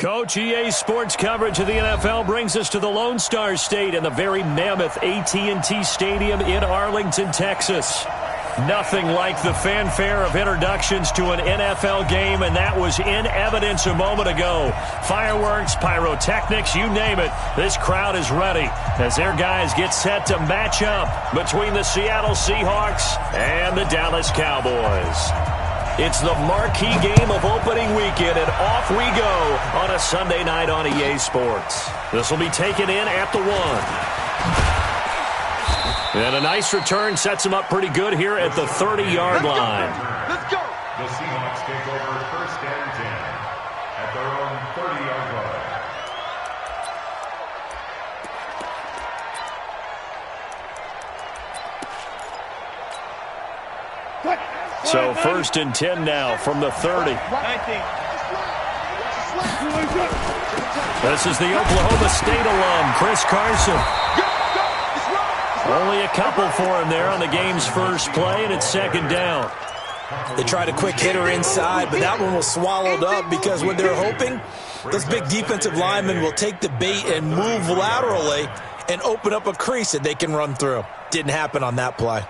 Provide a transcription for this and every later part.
Coach, EA Sports coverage of the NFL brings us to the Lone Star State and the very mammoth AT&T Stadium in Arlington, Texas. Nothing like the fanfare of introductions to an NFL game, and that was in evidence a moment ago. Fireworks, pyrotechnics, you name it. This crowd is ready as their guys get set to match up between the Seattle Seahawks and the Dallas Cowboys. It's the marquee game of opening weekend, and off we go on a Sunday night on EA Sports. This will be taken in at the 1. And a nice return sets him up pretty good here at the 30-yard line. Let's go. The Seahawks take over 1st and 10 at their own 30-yard line. So 1st and 10 now from the 30. This is the Oklahoma State alum, Chris Carson. Only a couple for him there on the game's first play, and it's 2nd down. They tried a quick hitter inside, but that one was swallowed up because what they're hoping, those big defensive linemen will take the bait and move laterally and open up a crease that they can run through. Didn't happen on that play.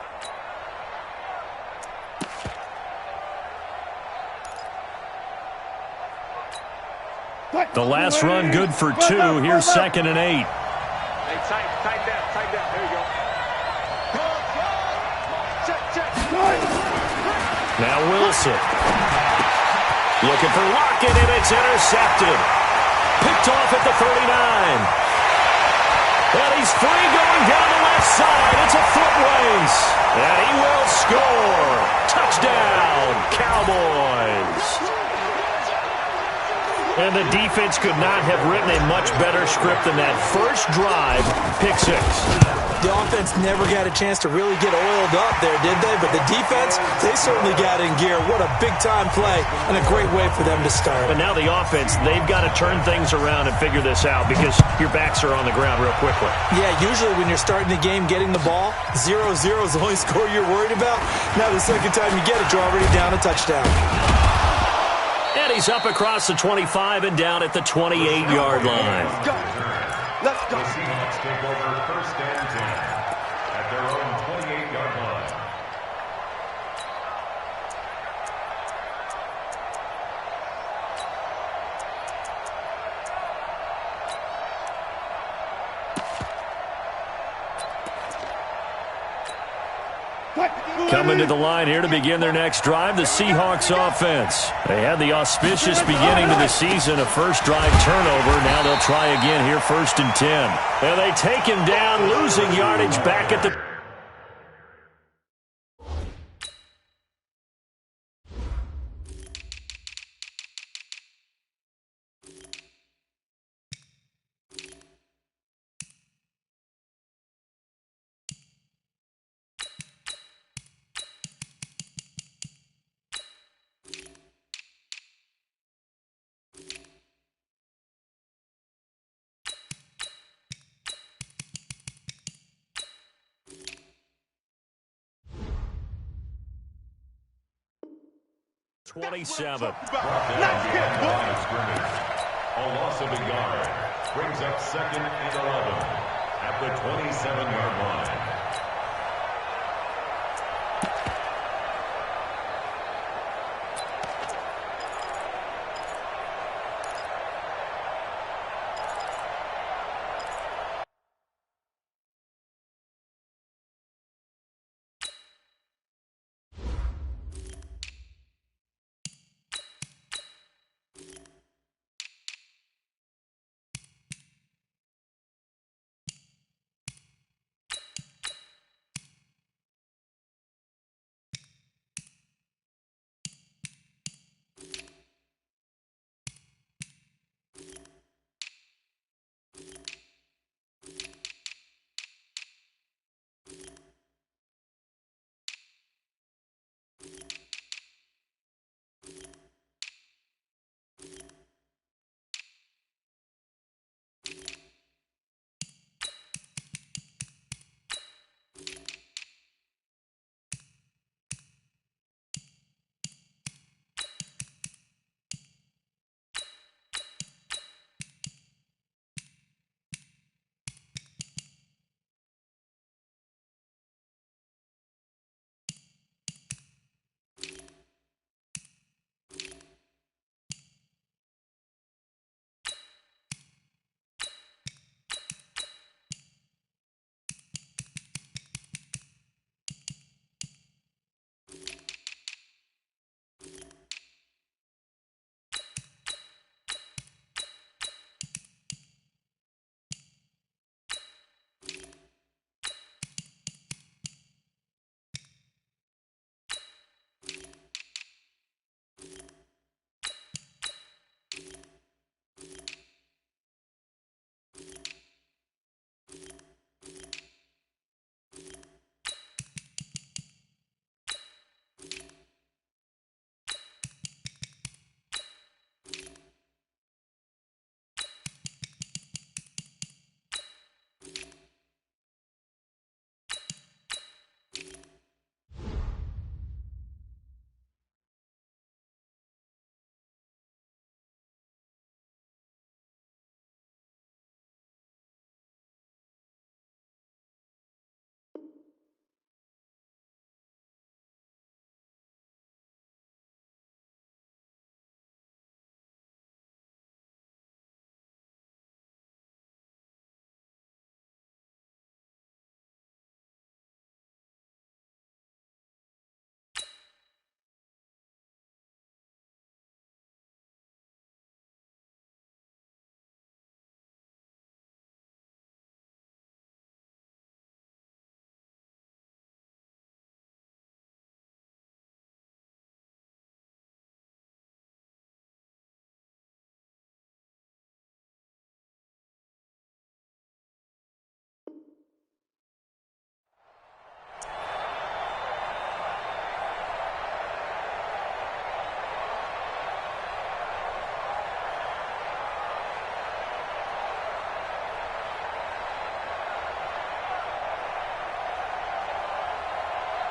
The last run good for 2. Here's 2nd and 8. Hey, tight down. There you go. Check. Now Wilson. Looking for Lockett, and it's intercepted. Picked off at the 39. And he's free going down the left side. It's a foot race. And he will score. Touchdown, Cowboys. And the defense could not have written a much better script than that. First drive, pick 6. The offense never got a chance to really get oiled up there, did they? But the defense, they certainly got in gear. What a big-time play and a great way for them to start. But now the offense, they've got to turn things around and figure this out because your backs are on the ground real quickly. Yeah, usually when you're starting the game, getting the ball, 0-0 is the only score you're worried about. Now the second time you get it, you're already down a touchdown. And he's up across the 25 and down at the 28-yard line. Let's go. The Seahawks take over 1st and 10 at their own 28-yard line. Coming to the line here to begin their next drive, the Seahawks offense. They had the auspicious beginning to the season, a first drive turnover. Now they'll try again here, 1st and 10. And they take him down, losing yardage back at the... A loss of a yard brings up 2nd and 11 at the 27-yard line.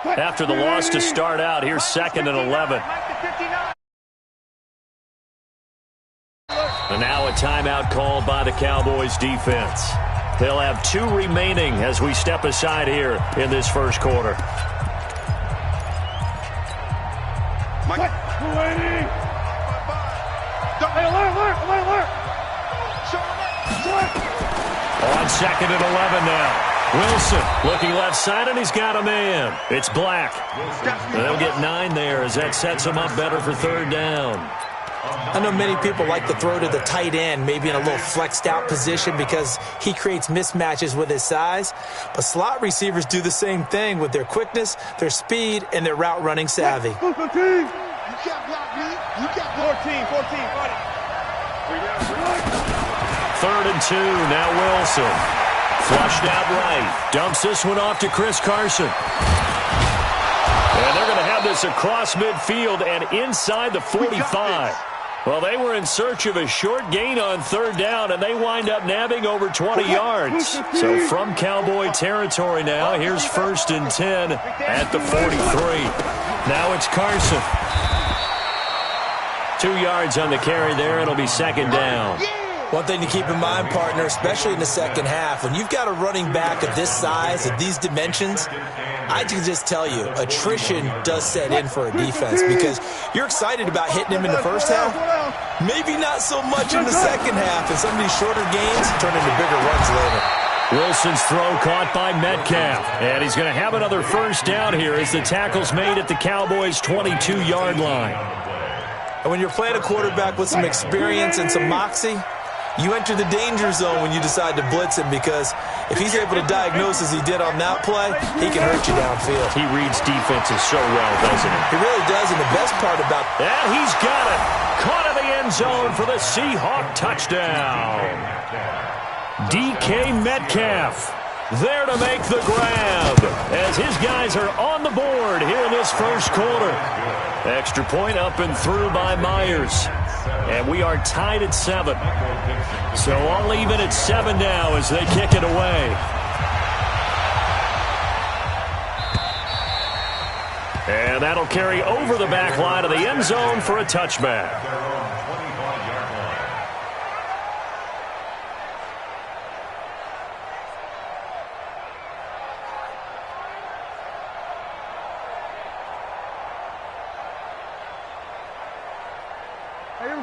after the loss to start out. Here's 2nd and 11. And now a timeout called by the Cowboys defense. They'll have 2 remaining as we step aside here in this first quarter. On 2nd and 11 now. Wilson looking left side, and he's got a man. It's Black. They'll get 9 there as that sets them up better for 3rd down. I know many people like to throw to the tight end, maybe in a little flexed out position because he creates mismatches with his size. But slot receivers do the same thing with their quickness, their speed, and their route running savvy. You got block, man. You got 14, buddy. 3rd and 2, now Wilson. Flushed out right. Dumps this one off to Chris Carson. And they're going to have this across midfield and inside the 45. Well, they were in search of a short gain on 3rd down, and they wind up nabbing over 20 yards. So from Cowboy territory now, here's 1st and 10 at the 43. Now it's Carson. 2 yards on the carry there. It'll be 2nd down. One thing to keep in mind, partner, especially in the second half, when you've got a running back of this size, of these dimensions, I can just tell you, attrition does set in for a defense because you're excited about hitting him in the first half, maybe not so much in the second half, and some of these shorter gains turn into bigger runs later. Wilson's throw caught by Metcalf, and he's going to have another 1st down here as the tackle's made at the Cowboys' 22-yard line. And when you're playing a quarterback with some experience and some moxie, you enter the danger zone when you decide to blitz him because if he's able to diagnose as he did on that play, he can hurt you downfield. He reads defenses so well, doesn't he? He really does, and the best part about it. Yeah, he's got it. Caught in the end zone for the Seahawk touchdown. DK Metcalf there to make the grab as his guys are on the board here in this first quarter. Extra point up and through by Myers. And we are tied at 7. So all even at 7 now as they kick it away. And that'll carry over the back line of the end zone for a touchback.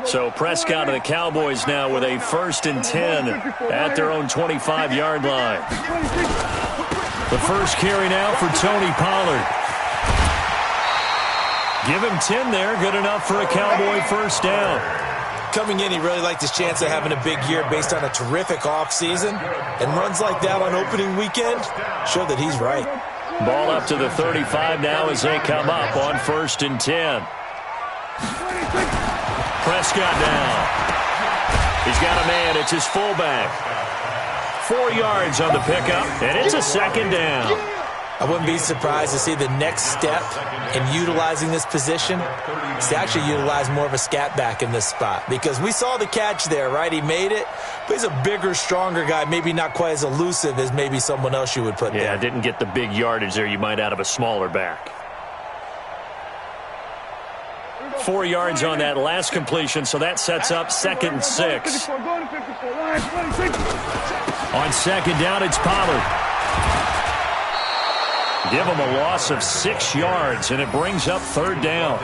So Prescott and the Cowboys now with a 1st and 10 at their own 25-yard line. The first carry now for Tony Pollard. Give him 10 there, good enough for a Cowboy 1st down. Coming in, he really liked his chance of having a big year based on a terrific offseason. And runs like that on opening weekend show that he's right. Ball up to the 35 now as they come up on 1st and 10. Prescott down. He's got a man. It's his fullback. 4 yards on the pickup, and it's a 2nd down. I wouldn't be surprised to see the next step in utilizing this position is to actually utilize more of a scat back in this spot because we saw the catch there, right? He made it, but he's a bigger, stronger guy, maybe not quite as elusive as maybe someone else you would put there. Yeah, didn't get the big yardage there you might out of a smaller back. 4 yards on that last completion, so that sets up 2nd and 6. On 2nd down, it's Pollard. Give him a loss of 6 yards, and it brings up 3rd down.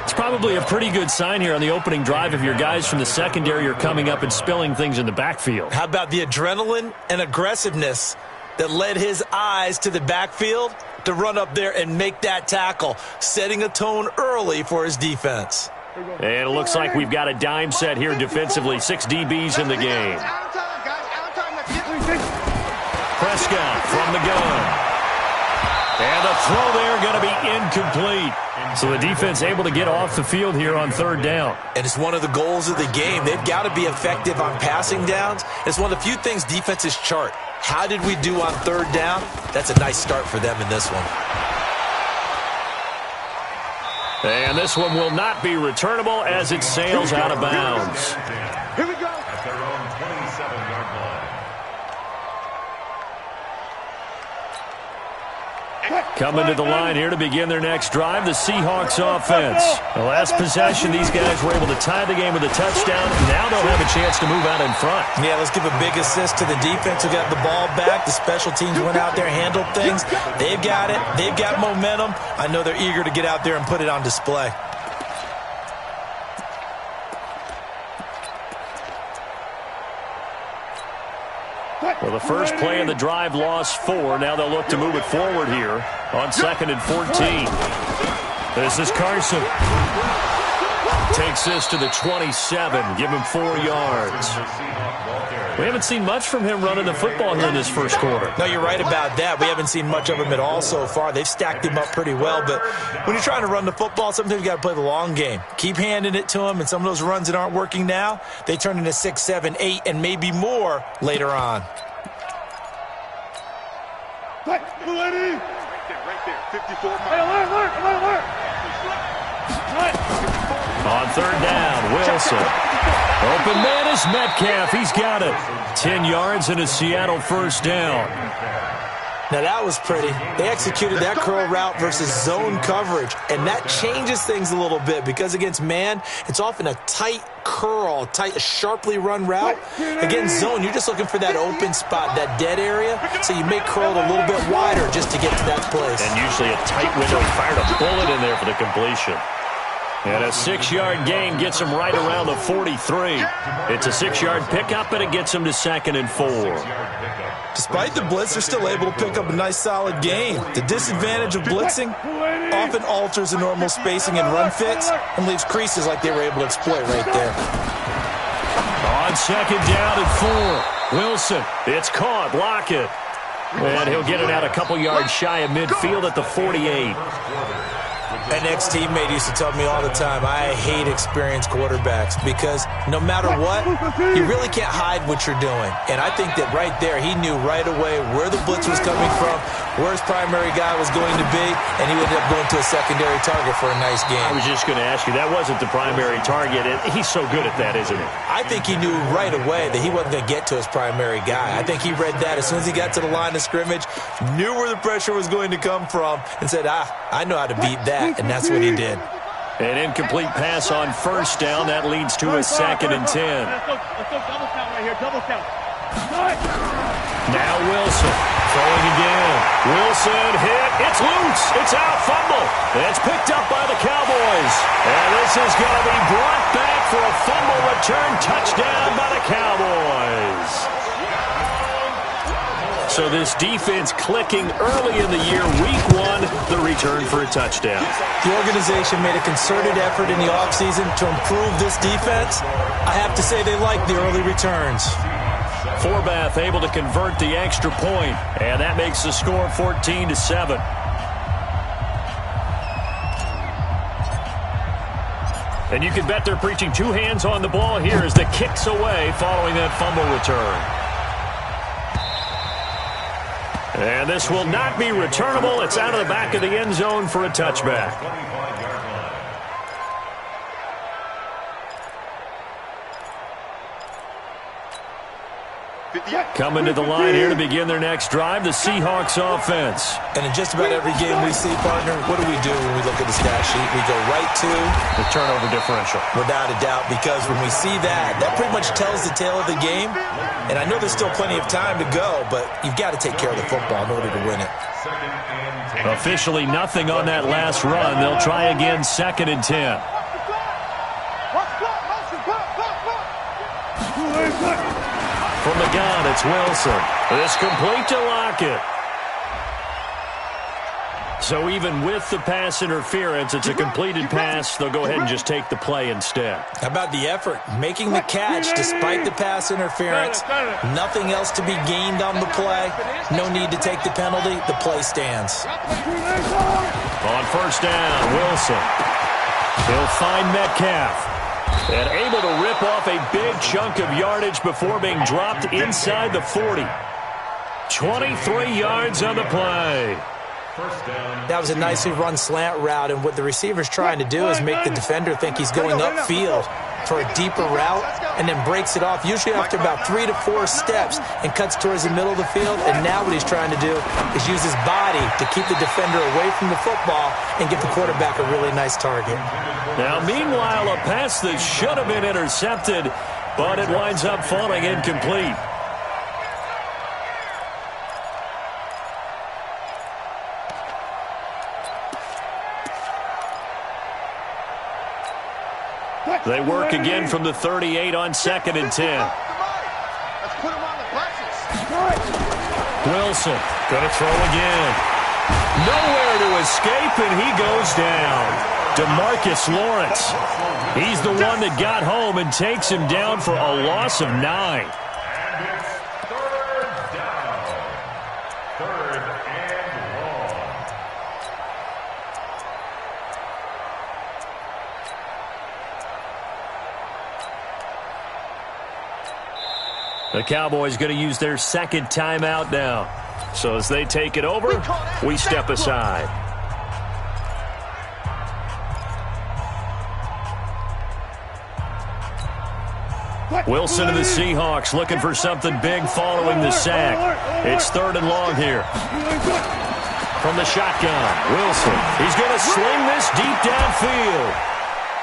It's probably a pretty good sign here on the opening drive if your guys from the secondary are coming up and spilling things in the backfield. How about the adrenaline and aggressiveness that led his eyes to the backfield to run up there and make that tackle, setting a tone early for his defense. And it looks like we've got a dime set here defensively. 6 DBs in the game. Prescott from the gun. And the throw there going to be incomplete. So the defense able to get off the field here on 3rd down. And it's one of the goals of the game. They've got to be effective on passing downs. It's one of the few things defenses chart. How did we do on 3rd down? That's a nice start for them in this one. And this one will not be returnable as it sails out of bounds. Here we go. At their own 27-yard line. Coming to the line here to begin their next drive, the Seahawks offense. The last possession, these guys were able to tie the game with a touchdown. Now they'll have a chance to move out in front. Yeah, let's give a big assist to the defense who got the ball back. The special teams went out there, handled things. They've got it. They've got momentum. I know they're eager to get out there and put it on display. Well, the first play of the drive lost 4. Now they'll look to move it forward here on 2nd and 14. This is Carson. Takes this to the 27. Give him 4 yards. We haven't seen much from him running the football here in this first quarter. No, you're right about that. We haven't seen much of him at all so far. They've stacked him up pretty well, but when you're trying to run the football, sometimes you got to play the long game. Keep handing it to him, and some of those runs that aren't working now, they turn into 6, 7, 8, and maybe more later on. Right there, 54. Alert. On 3rd down, Wilson. Open man is Metcalf. He's got it. 10 yards and a Seattle first down. Now, that was pretty. They executed that curl route versus zone coverage, and that changes things a little bit because against man, it's often a tight curl, sharply run route. Against zone, you're just looking for that open spot, that dead area, so you make curl a little bit wider just to get to that place. And usually a tight window. He fired a bullet in there for the completion. And a 6-yard gain gets him right around the 43. It's a 6-yard pickup, and it gets him to 2nd and 4. Despite the blitz, they're still able to pick up a nice, solid gain. The disadvantage of blitzing often alters the normal spacing and run fits and leaves creases like they were able to exploit right there. On 2nd down and 4. Wilson, it's caught. Lockett. And he'll get it out a couple yards shy of midfield at the 48. An ex-teammate used to tell me all the time, I hate experienced quarterbacks because no matter what, you really can't hide what you're doing. And I think that right there, he knew right away where the blitz was coming from, where his primary guy was going to be, and he ended up going to a secondary target for a nice game. I was just going to ask you, that wasn't the primary target, and he's so good at that, isn't he? I think he knew right away that he wasn't going to get to his primary guy. I think he read that as soon as he got to the line of scrimmage, knew where the pressure was going to come from, and said, I know how to beat that. And that's what he did. An incomplete pass on 1st down. That leads to a 2nd and 10. Let's go double count right here. Double count. Now Wilson throwing again. Wilson hit. It's loose. It's out. Fumble. It's picked up by the Cowboys. And this is going to be brought back for a fumble return touchdown by the Cowboys. So this defense clicking early in the year, week 1, the return for a touchdown. The organization made a concerted effort in the offseason to improve this defense. I have to say they like the early returns. Forbath able to convert the extra point, and that makes the score 14-7. And you can bet they're preaching 2 hands on the ball here as the kick's away following that fumble return. And this will not be returnable. It's out of the back of the end zone for a touchback. Coming to the line here to begin their next drive, the Seahawks offense. And in just about every game we see, partner, what do we do when we look at the stat sheet? We go right to the turnover differential. Without a doubt, because when we see that, that pretty much tells the tale of the game. And I know there's still plenty of time to go, but you've got to take care of the football in order to win it. Officially nothing on that last run. They'll try again, 2nd and 10. From the gun, it's Wilson. It's complete to Lockett. So even with the pass interference, it's a completed pass. They'll go ahead and just take the play instead. How about the effort? Making the catch despite the pass interference. Nothing else to be gained on the play. No need to take the penalty. The play stands. On 1st down, Wilson. He'll find Metcalf. And able to rip off a big chunk of yardage before being dropped inside the 40. 23 yards on the play. That was a nicely run slant route, and what the receiver's trying to do is make the defender think he's going upfield. for a deeper route and then breaks it off, usually after about 3 to 4 steps, and cuts towards the middle of the field. And now what he's trying to do is use his body to keep the defender away from the football and get the quarterback a really nice target. Now, meanwhile, a pass that should have been intercepted, but it winds up falling incomplete. They work again from the 38 on 2nd and 10. Wilson going to throw again. Nowhere to escape, and he goes down. DeMarcus Lawrence. He's the one that got home and takes him down for a loss of 9. And it's 3rd down. 3rd and long. The Cowboys going to use their 2nd timeout now. So as they take it over, we step aside. Wilson and the Seahawks looking for something big following the sack. It's 3rd and long here. From the shotgun, Wilson. He's going to sling this deep downfield.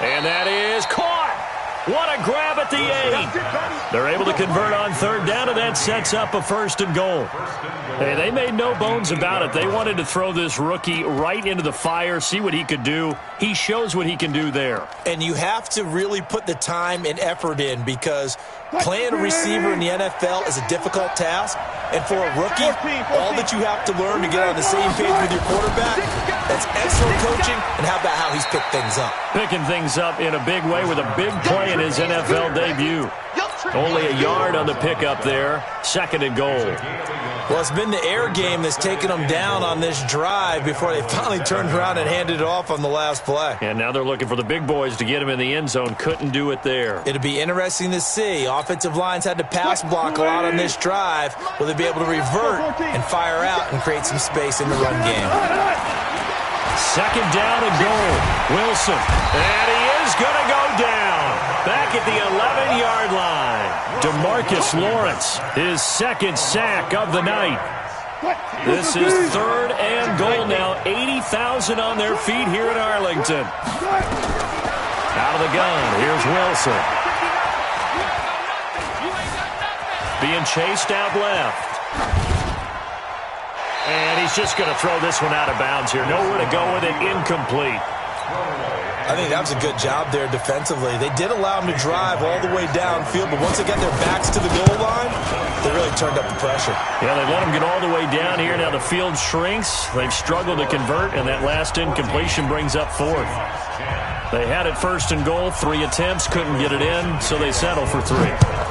And that is caught. What a grab at the 8. They're able to convert on 3rd down, and that sets up a 1st and goal. Hey, they made no bones about it. They wanted to throw this rookie right into the fire, see what he could do. He shows what he can do there. And you have to really put the time and effort in, because playing a receiver in the NFL is a difficult task. And for a rookie, all that you have to learn to get on the same page with your quarterback, that's excellent coaching. And how about how he's picked things up? Picking things up in a big way with a big play in his NFL debut. Only a yard on the pickup there. 2nd and goal. Well, it's been the air game that's taken them down on this drive before they finally turned around and handed it off on the last play. And now they're looking for the big boys to get him in the end zone. Couldn't do it there. It'll be interesting to see. Offensive lines had to pass block a lot on this drive. Will they be able to revert and fire out and create some space in the run game? 2nd down and goal. Wilson. And he is going to go down. Back at the 11-yard line. DeMarcus Lawrence, his 2nd sack of the night. This is 3rd and goal now. 80,000 on their feet here in Arlington. Out of the gun, here's Wilson. Being chased out left. And he's just going to throw this one out of bounds here. Nowhere to go with it. Incomplete. I think that was a good job there defensively. They did allow him to drive all the way downfield, but once they got their backs to the goal line, they really turned up the pressure. Yeah, they let him get all the way down here. Now the field shrinks. They've struggled to convert, and that last incompletion brings up 4th. They had it 1st and goal, 3 attempts, couldn't get it in, so they settle for 3.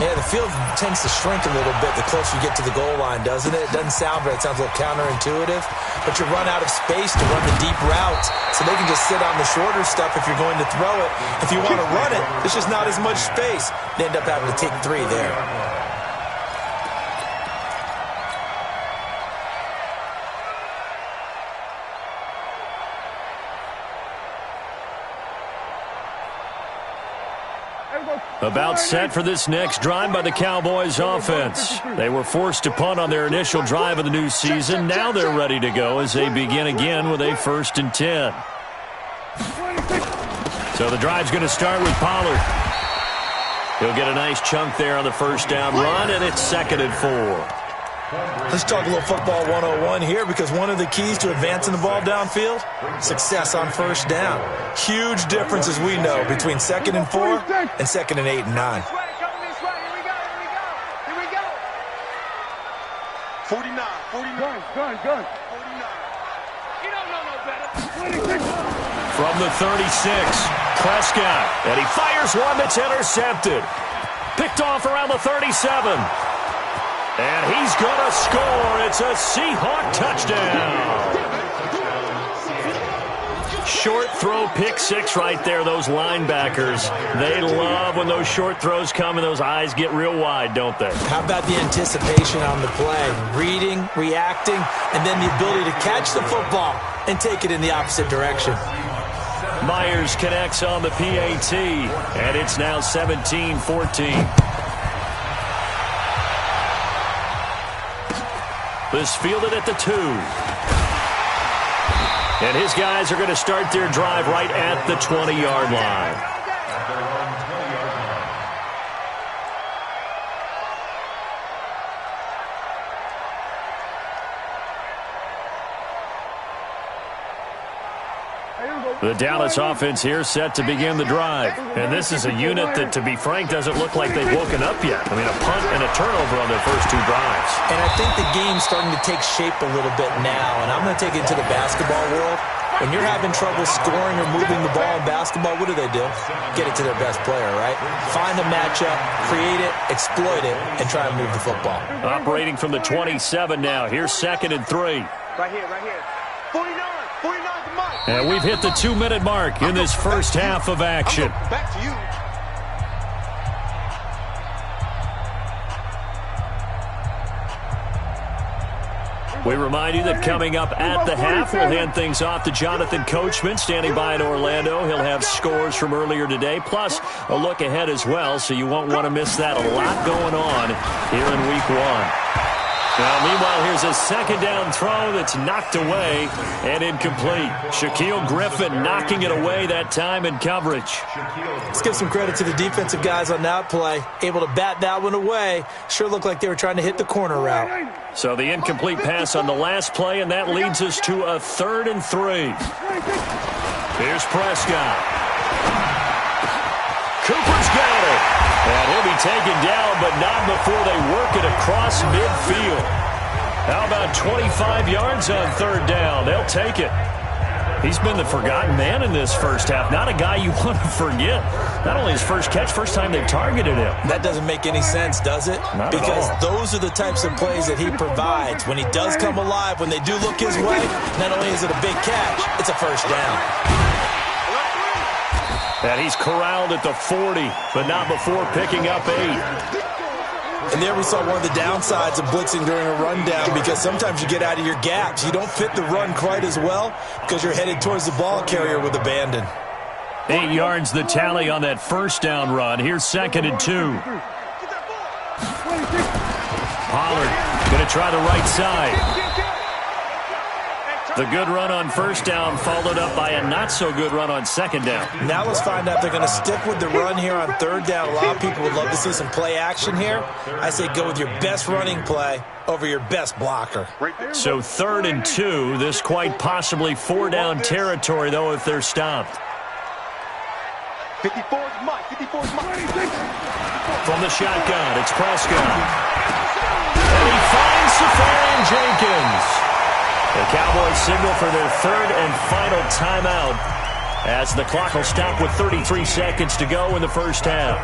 Yeah, the field tends to shrink a little bit the closer you get to the goal line, doesn't it? It doesn't sound right. It sounds a little counterintuitive, but you run out of space to run the deep routes, so they can just sit on the shorter stuff if you're going to throw it. If you want to run it, there's just not as much space. They end up having to take 3 there. About set for this next drive by the Cowboys offense. They were forced to punt on their initial drive of the new season. Now they're ready to go as they begin again with a 1st and 10. So the drive's going to start with Pollard. He'll get a nice chunk there on the 1st down run, and it's 2nd and 4. Let's talk a little football 101 here, because one of the keys to advancing the ball downfield, success on 1st down. Huge difference, as we know, between 2nd and 4 and 2nd and 8 and 9. 49. Gun. 49. You don't know no better. From the 36, Prescott, and he fires one that's intercepted. Picked off around the 37. And he's going to score. It's a Seahawk touchdown. Short throw, pick 6 right there. Those linebackers, they love when those short throws come and those eyes get real wide, don't they? How about the anticipation on the play? Reading, reacting, and then the ability to catch the football and take it in the opposite direction. Myers connects on the PAT, and it's now 17-14. This fielded at the 2. And his guys are going to start their drive right at the 20-yard line. The Dallas offense here set to begin the drive. And this is a unit that, to be frank, doesn't look like they've woken up yet. I mean, a punt and a turnover on their first 2 drives. And I think the game's starting to take shape a little bit now. And I'm going to take it to the basketball world. When you're having trouble scoring or moving the ball in basketball, what do? Get it to their best player, right? Find the matchup, create it, exploit it, and try and move the football. Operating from the 27 now. Here's 2nd and 3. Right here. 49 the mark. And we've hit the 2-minute mark in this first half of action. Back to you. We remind you that coming up at the half, we'll hand things off to Jonathan Coachman, standing by in Orlando. He'll have scores from earlier today, plus a look ahead as well, so you won't want to miss that. A lot going on here in Week 1. Now, meanwhile, here's a 2nd down throw that's knocked away and incomplete. Shaquille Griffin knocking it away that time in coverage. Let's give some credit to the defensive guys on that play. Able to bat that one away. Sure looked like they were trying to hit the corner route. So the incomplete pass on the last play, and that leads us to a 3rd and 3. Here's Prescott. Cooper's got it. And he'll be taken down, but not before they work it across midfield. How about 25 yards on 3rd down? They'll take it. He's been the forgotten man in this first half. Not a guy you want to forget. Not only his first catch, first time they targeted him. That doesn't make any sense, does it? Not because at all. Those are the types of plays that he provides. When he does come alive, when they do look his way, not only is it a big catch, it's a first down. And he's corralled at the 40, but not before picking up 8. And there we saw one of the downsides of blitzing during a rundown, because sometimes you get out of your gaps. You don't fit the run quite as well because you're headed towards the ball carrier with abandon. 8 yards the tally on that first down run. Here's 2nd and 2. Pollard going to try the right side. The good run on first down followed up by a not-so-good run on 2nd down. Now let's find out if they're going to stick with the run here on 3rd down. A lot of people would love to see some play action here. I say go with your best running play over your best blocker. So 3rd and 2. This quite possibly 4-down territory, though, if they're stopped. 54's Mike. From the shotgun, it's Prescott. And he finds Safarian Jenkins. The Cowboys signal for their 3rd and final timeout as the clock will stop with 33 seconds to go in the first half.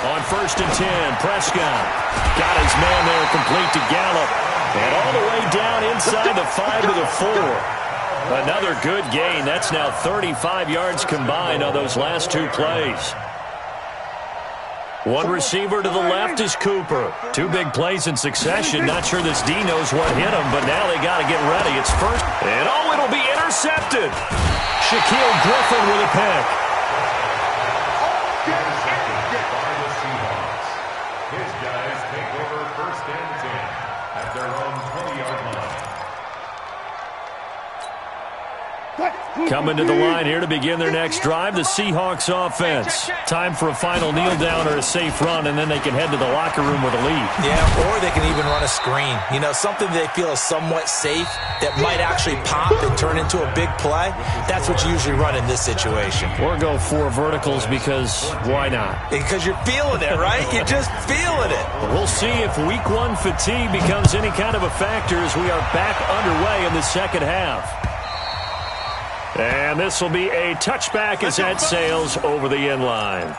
On 1st and 10, Prescott got his man there complete to Gallup. And all the way down inside the 5 to the 4. Another good gain. That's now 35 yards combined on those last 2 plays. One receiver to the left is Cooper. 2 big plays in succession. Not sure this D knows what hit him, but now they got to get ready. It's first, and it'll be intercepted. Shaquille Griffin with a pick. His guys take over 1st and 10 at their own 20-yard line. Coming to the line here to begin their next drive, the Seahawks offense. Time for a final kneel down or a safe run, and then they can head to the locker room with a lead. Yeah, or they can even run a screen. You know, something they feel is somewhat safe that might actually pop and turn into a big play. That's what you usually run in this situation. Or go 4 verticals because why not? Because you're feeling it, right? You're just feeling it. We'll see if Week 1 fatigue becomes any kind of a factor as we are back underway in the second half. And this will be a touchback as that sails over the end line.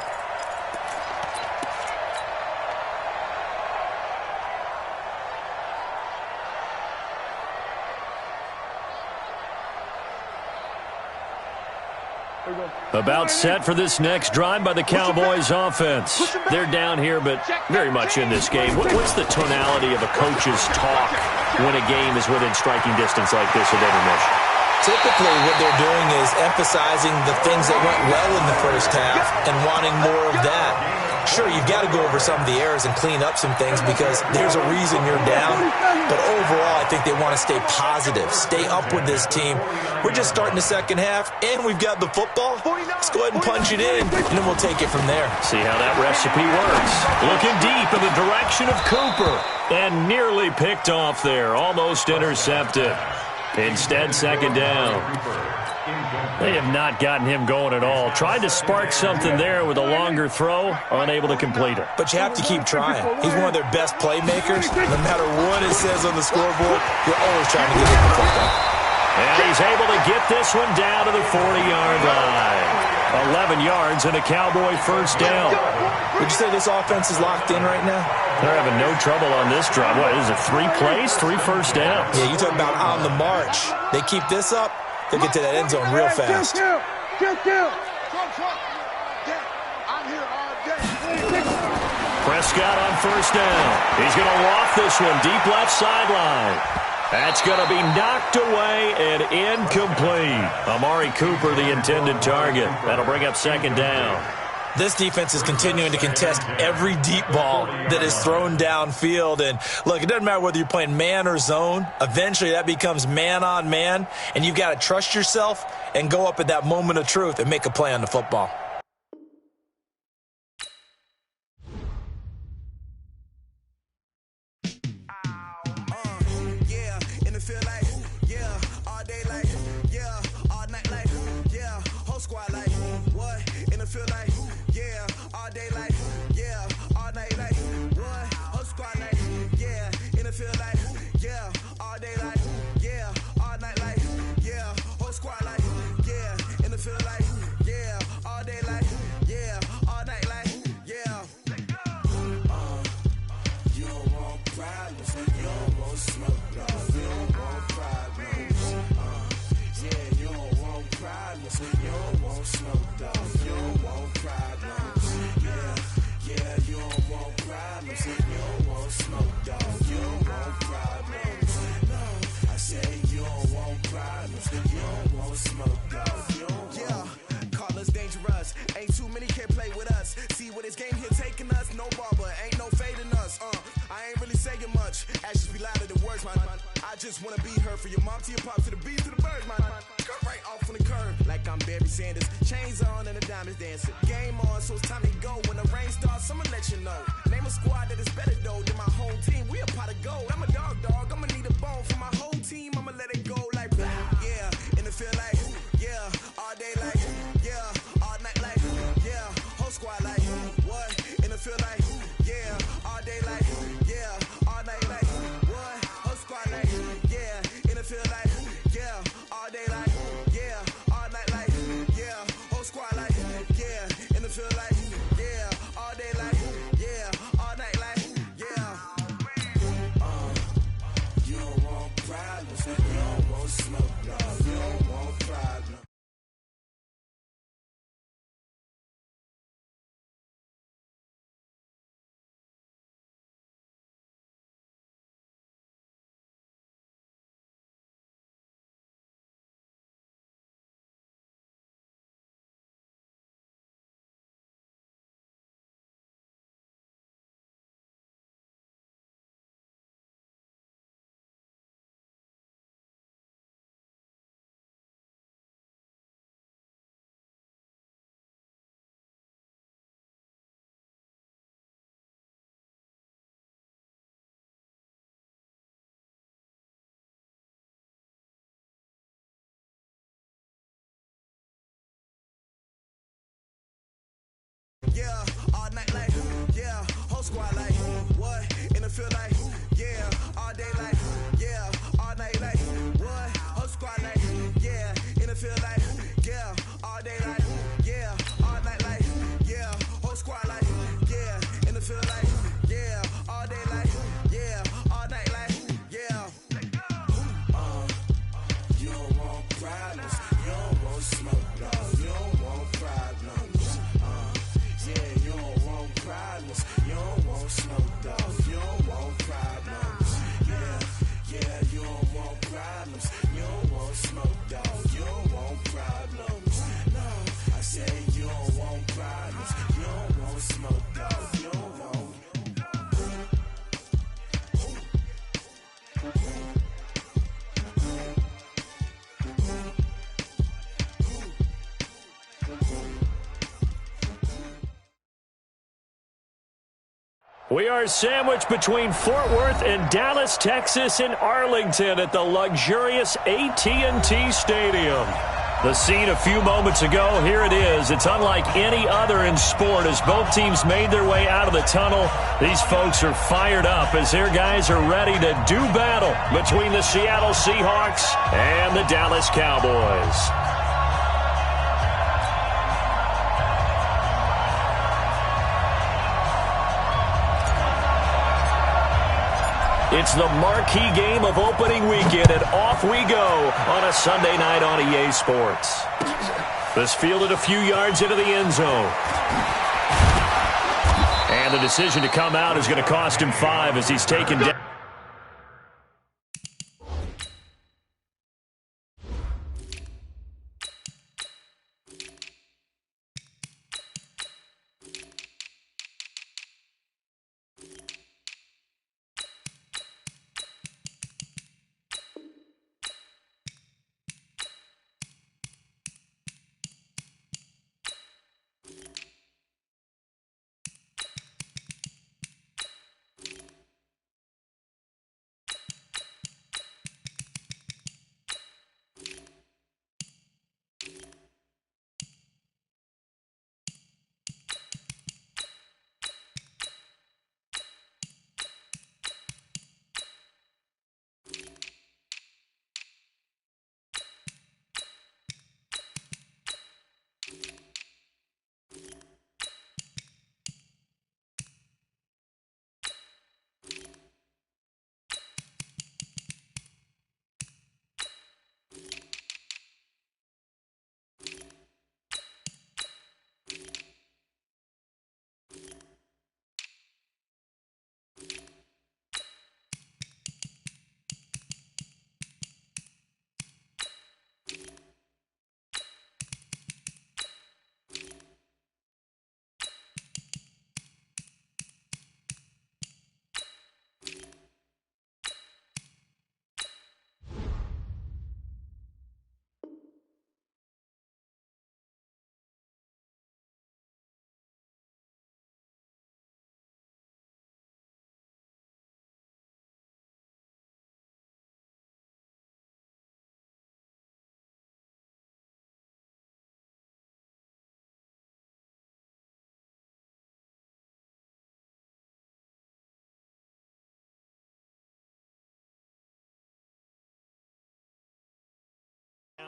About set for this next drive by the Cowboys offense. They're down here, but very much in this game. What's the tonality of a coach's talk when a game is within striking distance like this at intermission? Typically, what they're doing is emphasizing the things that went well in the first half and wanting more of that. Sure, you've got to go over some of the errors and clean up some things because there's a reason you're down. But overall, I think they want to stay positive, stay up with this team. We're just starting the second half, and we've got the football. Let's go ahead and punch it in, and then we'll take it from there. See how that recipe works. Looking deep in the direction of Cooper, and nearly picked off there, almost intercepted. Instead, second down. They have not gotten him going at all. Tried to spark something there with a longer throw, unable to complete it. But you have to keep trying. He's one of their best playmakers. No matter what it says on the scoreboard, you're always trying to get him the football. And he's able to get this one down to the 40-yard line. 11 yards and a Cowboy first down. Would you say this offense is locked in right now? They're having no trouble on this drive. What is it, 3 plays, 3 first downs? Yeah, you talk about on the march. They keep this up, they'll get to that end zone real fast. Prescott on first down. He's going to waft this one deep left sideline. That's going to be knocked away and incomplete. Amari Cooper, the intended target. That'll bring up second down. This defense is continuing to contest every deep ball that is thrown downfield. And, look, it doesn't matter whether you're playing man or zone. Eventually that becomes man on man, and you've got to trust yourself and go up at that moment of truth and make a play on the football. Yeah, all night like, yeah, whole squad like, what, in the field like, yeah, all day like, yeah, all night like, what, whole squad like, yeah, in the field like, yeah, all day like, yeah, all night like, yeah, whole squad like, yeah, in the field like, yeah, all day like, yeah, all night like, yeah. You don't want problems, you don't want smoke, dog, you don't smoke, dog. You don't know. We are sandwiched between Fort Worth and Dallas, Texas, in Arlington at the luxurious AT&T Stadium. The scene a few moments ago, here it is. It's unlike any other in sport as both teams made their way out of the tunnel. These folks are fired up as their guys are ready to do battle between the Seattle Seahawks and the Dallas Cowboys. It's the marquee game of opening weekend, and off we go on a Sunday night on EA Sports. This fielded a few yards into the end zone. And the decision to come out is going to cost him 5 as he's taken down.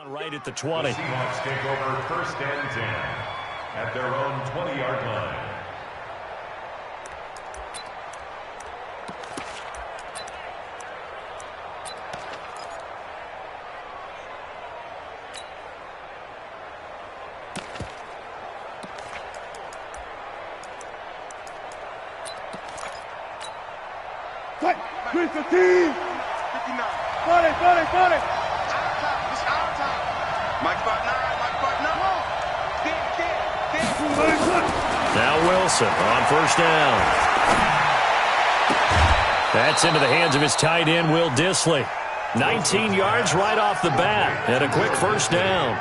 Right at the 20. The Seahawks take over 1st and 10 at their own 20-yard line. Fight! Chris, the team! 59. 40! Mike Spot 9, Mike Spot 9. Now Wilson on 1st down. That's into the hands of his tight end, Will Dissly. 19 yards right off the bat and a quick 1st down.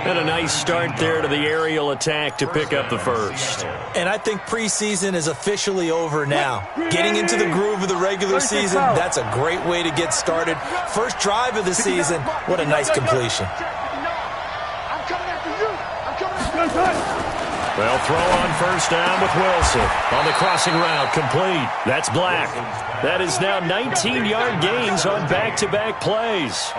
And a nice start there to the aerial attack to pick up the 1st. And I think preseason is officially over now. Getting into the groove of the regular season, that's a great way to get started. First drive of the season, what a nice completion. I'm coming after you! I'm coming after you! They'll throw on 1st down with Wilson. On the crossing route, complete. That's Black. That is now 19-yard gains on back-to-back plays.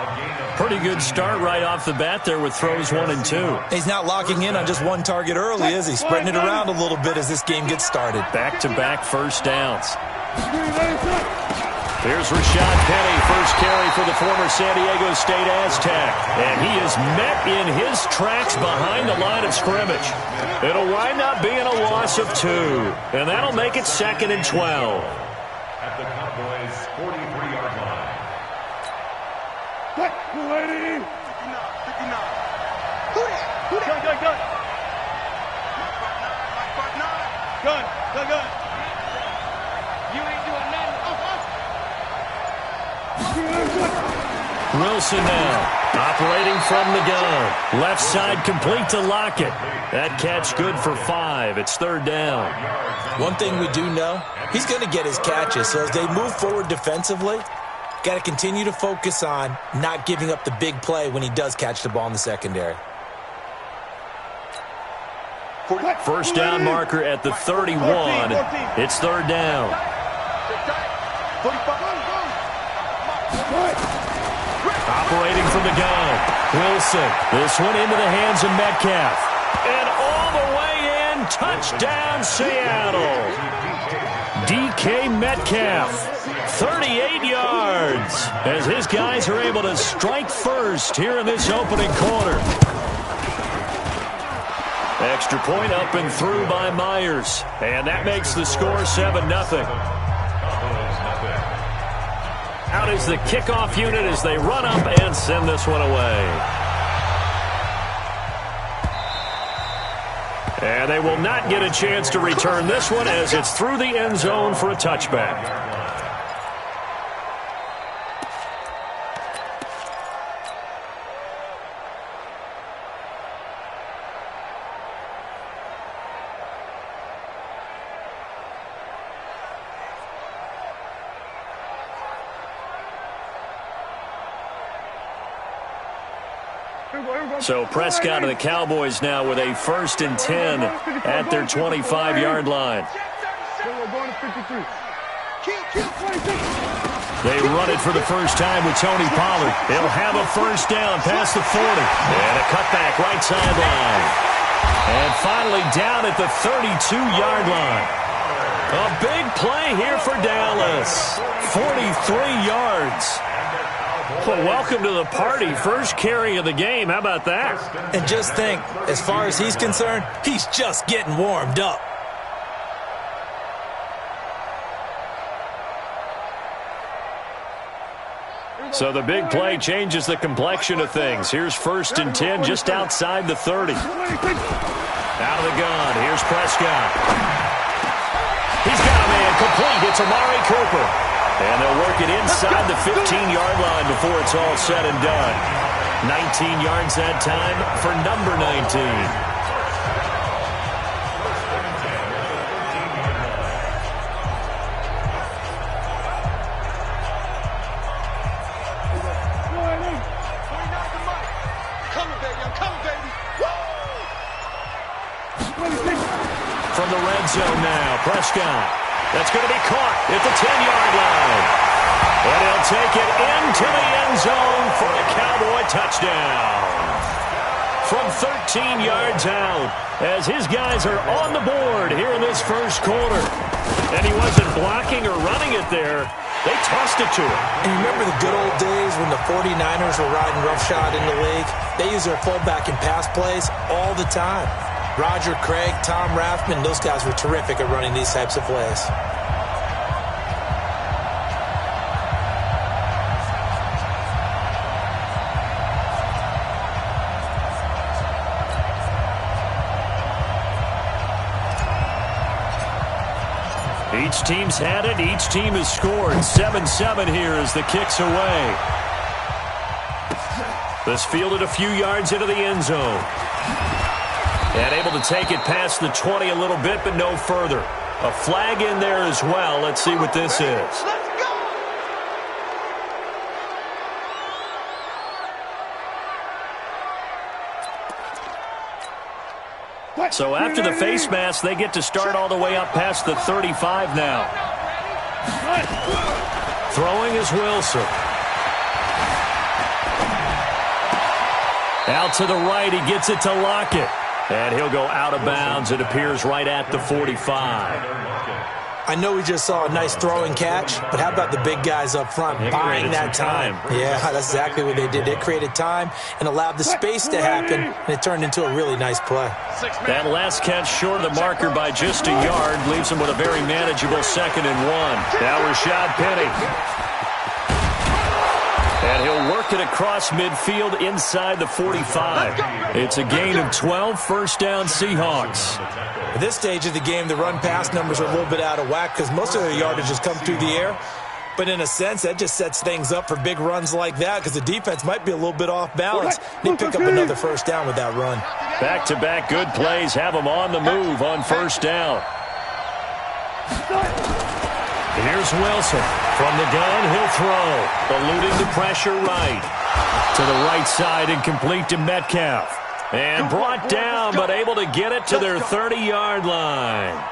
Pretty good start right off the bat there with throws 1 and 2. He's not locking in on just one target early, is he? Spreading it around a little bit as this game gets started. Back-to-back 1st downs. Here's Rashad Penny, first carry for the former San Diego State Aztec. And he is met in his tracks behind the line of scrimmage. It'll wind up being a loss of 2. And that'll make it 2nd and 12. At the Cowboys' 43-yard line. Cut! 280! 59. Who that? Cut! Mike Spot 9, Mike Spot 9. Gun. You ain't doing nothing. Wilson now, operating from the gun. Left side complete to Lockett. That catch good for 5. It's third down. One thing we do know, he's going to get his catches. So as they move forward defensively, got to continue to focus on not giving up the big play when he does catch the ball in the secondary. First down marker at the 31. It's third down. Operating from the gun. Wilson. This one into the hands of Metcalf. And all the way in. Touchdown, Seattle. DK Metcalf. 38 yards. As his guys are able to strike first here in this opening quarter. Extra point up and through by Myers. And that makes the score 7-0. Out is the kickoff unit as they run up and send this one away. And they will not get a chance to return this one as it's through the end zone for a touchback. So Prescott and the Cowboys now with a 1st and 10 at their 25-yard line. They run it for the first time with Tony Pollard. He'll have a first down past the 40. And a cutback right sideline. And finally down at the 32-yard line. A big play here for Dallas. 43 yards. Well, welcome to the party. First carry of the game. How about that? And just think, as far as he's concerned, he's just getting warmed up. So the big play changes the complexion of things. Here's 1st and 10 just outside the 30. Out of the gun. Here's Prescott. He's got a man complete. It's Amari Cooper. And they'll work it inside the 15-yard line before it's all said and done. 19 yards that time for number 19. From the red zone now, Prescott. That's going to be caught at the 10-yard line. And he'll take it into the end zone for a Cowboy touchdown. From 13 yards out, as his guys are on the board here in this first quarter. And he wasn't blocking or running it there. They tossed it to him. And you remember the good old days when the 49ers were riding roughshod in the league? They use their fullback in pass plays all the time. Roger Craig, Tom Rathman, those guys were terrific at running these types of plays. Each team's had it. Each team has scored. 7-7 here as the kick's away. This fielded a few yards into the end zone. And able to take it past the 20 a little bit, but no further. A flag in there as well. Let's see what this is. So after the face mask, they get to start all the way up past the 35 now. Throwing is Wilson. Out to the right, he gets it to Lockett. And he'll go out of bounds. It appears right at the 45. I know we just saw a nice throwing catch, but how about the big guys up front buying that time? Yeah, that's exactly what they did. They created time and allowed the space to happen, and it turned into a really nice play. That last catch short of the marker by just a yard leaves him with a very manageable 2nd and 1. Now Rashad Penny. And he'll work it across midfield inside the 45. It's a gain of 12, first down Seahawks. At this stage of the game, the run-pass numbers are a little bit out of whack because most of their yardage has come through the air. But in a sense, that just sets things up for big runs like that because the defense might be a little bit off balance. They pick up another first down with that run. Back-to-back good plays have them on the move on first down. Here's Wilson. From the gun, he'll throw. Eluding the pressure right. To the right side and complete to Metcalf. And brought down, but able to get it to their 30-yard line.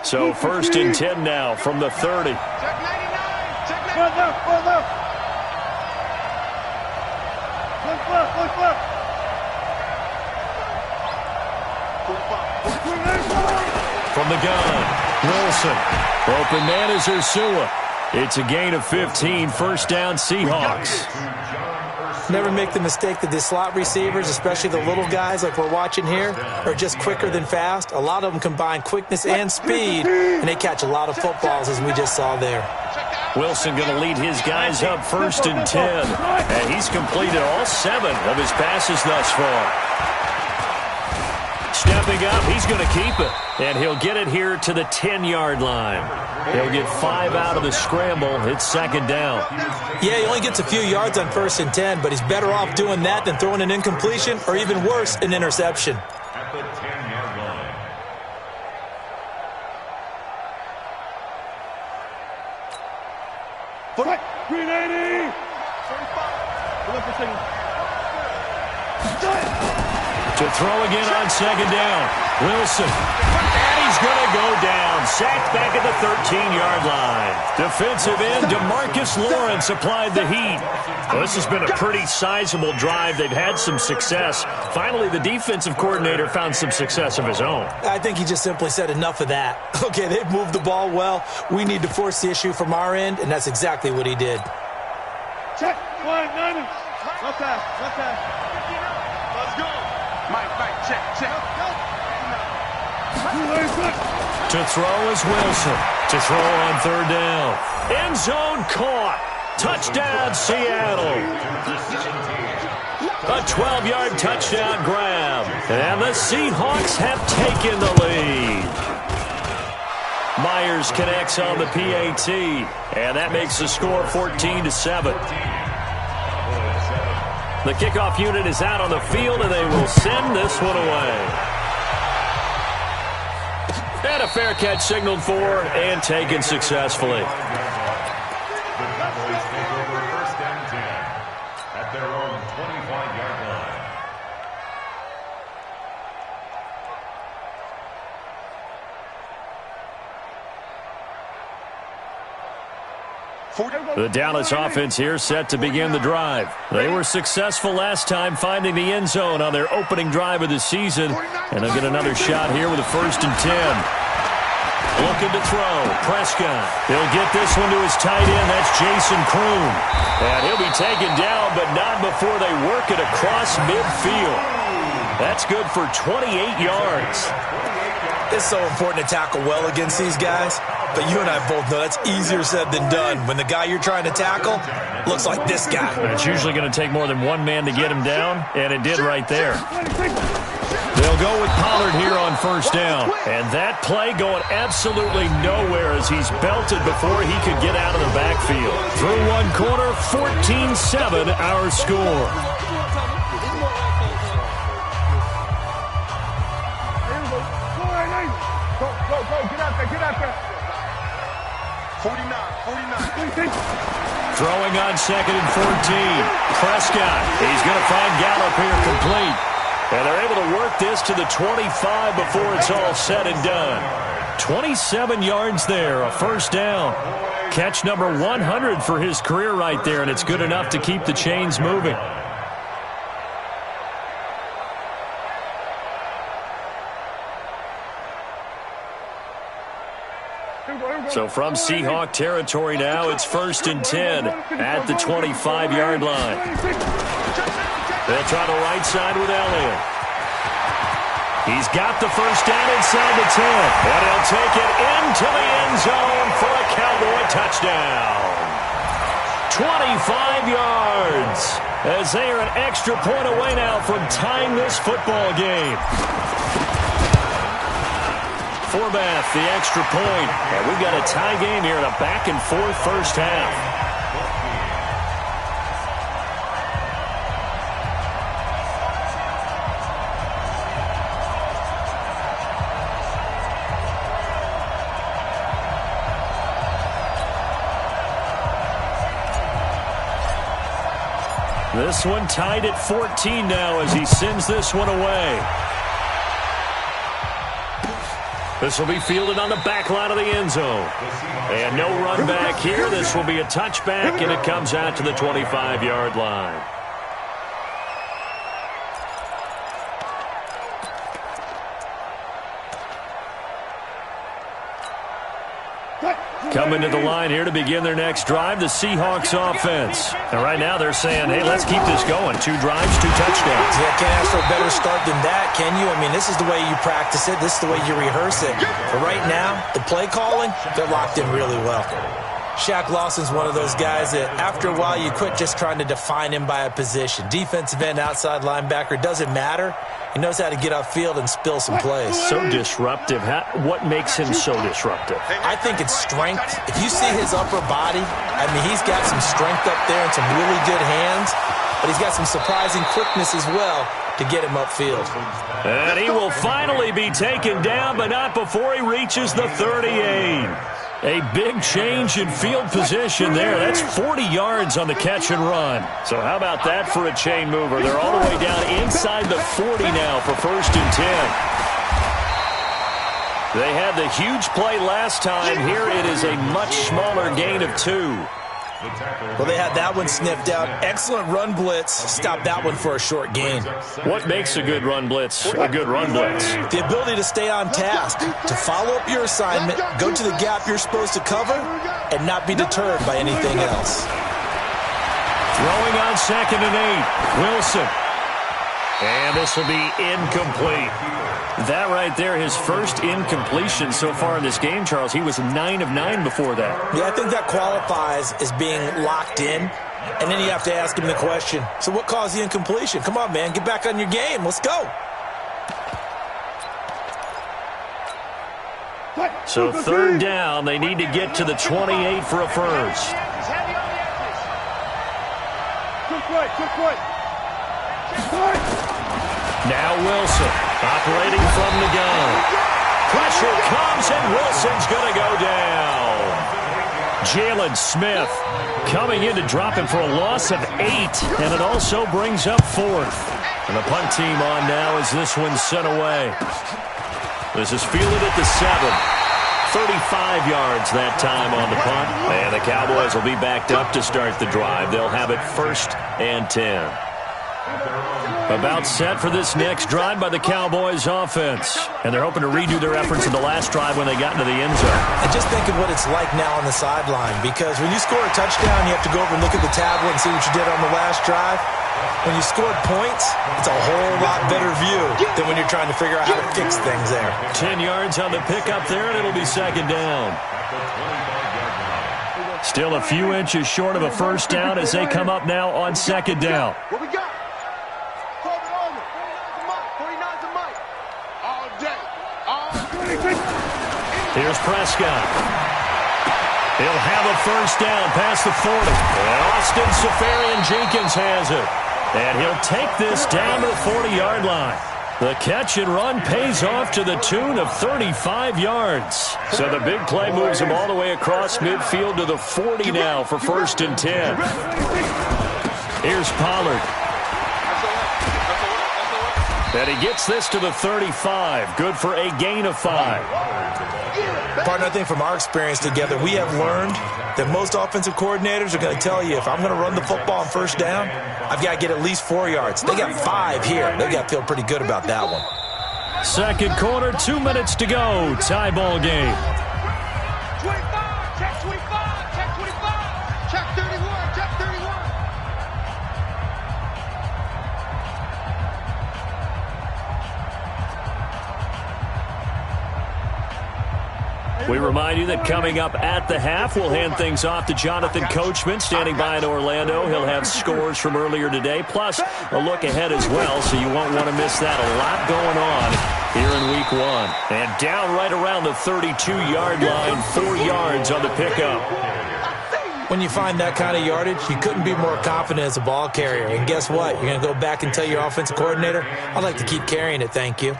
So first and 10 now from the 30. From the gun, Wilson. Open man is Ursua. It's a gain of 15, first down Seahawks. Never make the mistake that the slot receivers, especially the little guys like we're watching here, are just quicker than fast. A lot of them combine quickness and speed, and they catch a lot of footballs, as we just saw there. Wilson going to lead his guys up first and 10. And he's completed all 7 of his passes thus far. Stepping up, he's going to keep it. And he'll get it here to the 10-yard line. He'll get 5 out of the scramble. It's second down. Yeah, he only gets a few yards on first and 10, but he's better off doing that than throwing an incompletion or even worse, an interception. At the 10-yard line. Foot. 380. To throw again on second down. Wilson. And he's going to go down. Sacked back at the 13-yard line. Defensive end DeMarcus Lawrence applied the heat. Well, this has been a pretty sizable drive. They've had some success. Finally, the defensive coordinator found some success of his own. I think he just simply said enough of that. Okay, they've moved the ball well. We need to force the issue from our end, and that's exactly what he did. Check. 190. One pass. Let's go. Mike, check. To throw is Wilson. To throw on third down. End zone caught. Touchdown, Seattle. A 12-yard touchdown grab. And the Seahawks have taken the lead. Myers connects on the PAT. And that makes the score 14-7. The kickoff unit is out on the field, and they will send this one away. And a fair catch signaled for and taken successfully. The Cowboys take over first and 10 at their own 25-yard line. The Dallas offense here set to begin the drive. They were successful last time finding the end zone on their opening drive of the season. And they'll get another shot here with a first and 10. Looking to throw. Prescott. He'll get this one to his tight end. That's Jason Kroon. And he'll be taken down, but not before they work it across midfield. That's good for 28 yards. It's so important to tackle well against these guys. But you and I both know that's easier said than done. When the guy you're trying to tackle looks like this guy. It's usually going to take more than one man to get him down, and it did right there. They'll go with Pollard here on first down. And that play going absolutely nowhere as he's belted before he could get out of the backfield. Through one quarter, 14-7 our score. Get out there. 49. Throwing on second and 14. Prescott. He's going to find Gallup here complete. And they're able to work this to the 25 before it's all said and done. 27 yards there, a first down. Catch number 100 for his career right there, and it's good enough to keep the chains moving. So from Seahawk territory now, it's first and 10 at the 25-yard line. They'll try the right side with Elliott. He's got the first down inside the 10. And he'll take it into the end zone for a Cowboy touchdown. 25 yards as they are an extra point away now from tying this football game. Forbath, the extra point. And we've got a tie game here in a back-and-forth first half. This one tied at 14 now as he sends this one away. This will be fielded on the back line of the end zone. And no run back here. This will be a touchback, and it comes out to the 25-yard line. Coming to the line here to begin their next drive, the Seahawks offense. And right now they're saying, hey, let's keep this going. 2 drives, 2 touchdowns. Yeah, can't ask for a better start than that, can you? I mean, this is the way you practice it. This is the way you rehearse it. But right now, the play calling, they're locked in really well. Shaq Lawson's one of those guys that after a while you quit just trying to define him by a position. Defensive end, outside linebacker, doesn't matter. He knows how to get upfield and spill some plays. So disruptive. What makes him so disruptive? I think it's strength. If you see his upper body, I mean, he's got some strength up there and some really good hands, but he's got some surprising quickness as well to get him upfield. And he will finally be taken down, but not before he reaches the 38. A big change in field position there. That's 40 yards on the catch and run. So how about that for a chain mover? They're all the way down inside the 40 now for 1st and 10. They had the huge play last time. Here it is a much smaller gain of 2. Well, they had that one sniffed out. Excellent run blitz. Stop that one for a short gain. What makes a good run blitz a good run blitz? The ability to stay on task, to follow up your assignment, go to the gap you're supposed to cover, and not be deterred by anything else. Throwing on 2nd and 8. Wilson. And this will be incomplete. That right there, his first incompletion so far in this game, Charles. He was 9 of 9 before that. Yeah, I think that qualifies as being locked in. And then you have to ask him the question, so what caused the incompletion? Come on, man, get back on your game. Let's go. So 3rd down, they need to get to the 28 for a first. Now Wilson, operating from the gun. Pressure comes, and Wilson's going to go down. Jalen Smith coming in to drop him for a loss of 8, and it also brings up 4th. And the punt team on now as this one's sent away. This is fielded at the 7. 35 yards that time on the punt. And the Cowboys will be backed up to start the drive. They'll have it 1st and 10. About set for this next drive by the Cowboys offense. And they're hoping to redo their efforts in the last drive when they got into the end zone. And just think of what it's like now on the sideline, because when you score a touchdown, you have to go over and look at the tablet and see what you did on the last drive. When you scored points, it's a whole lot better view than when you're trying to figure out how to fix things there. 10 yards on the pickup there, and it'll be 2nd down. Still a few inches short of a first down as they come up now on 2nd down. What we got? Here's Prescott. He'll have a first down past the 40. And Austin Seferian-Jenkins has it. And he'll take this down to the 40-yard line. The catch and run pays off to the tune of 35 yards. So the big play moves him all the way across midfield to the 40 now for 1st and 10. Here's Pollard. And he gets this to the 35. Good for a gain of 5. Partner, I think from our experience together, we have learned that most offensive coordinators are going to tell you, if I'm going to run the football on first down, I've got to get at least 4 yards. They got 5 here. They got to feel pretty good about that one. 2nd quarter, 2 minutes to go. Tie ball game. 25, check 25, check 25, check 31, check 31. Remind you that coming up at the half, we'll hand things off to Jonathan Coachman, standing by in Orlando. He'll have scores from earlier today, plus a look ahead as well, so you won't want to miss that. A lot going on here in Week 1. And down right around the 32-yard line, 4 yards on the pickup. When you find that kind of yardage, you couldn't be more confident as a ball carrier. And guess what? You're going to go back and tell your offensive coordinator, I'd like to keep carrying it, thank you.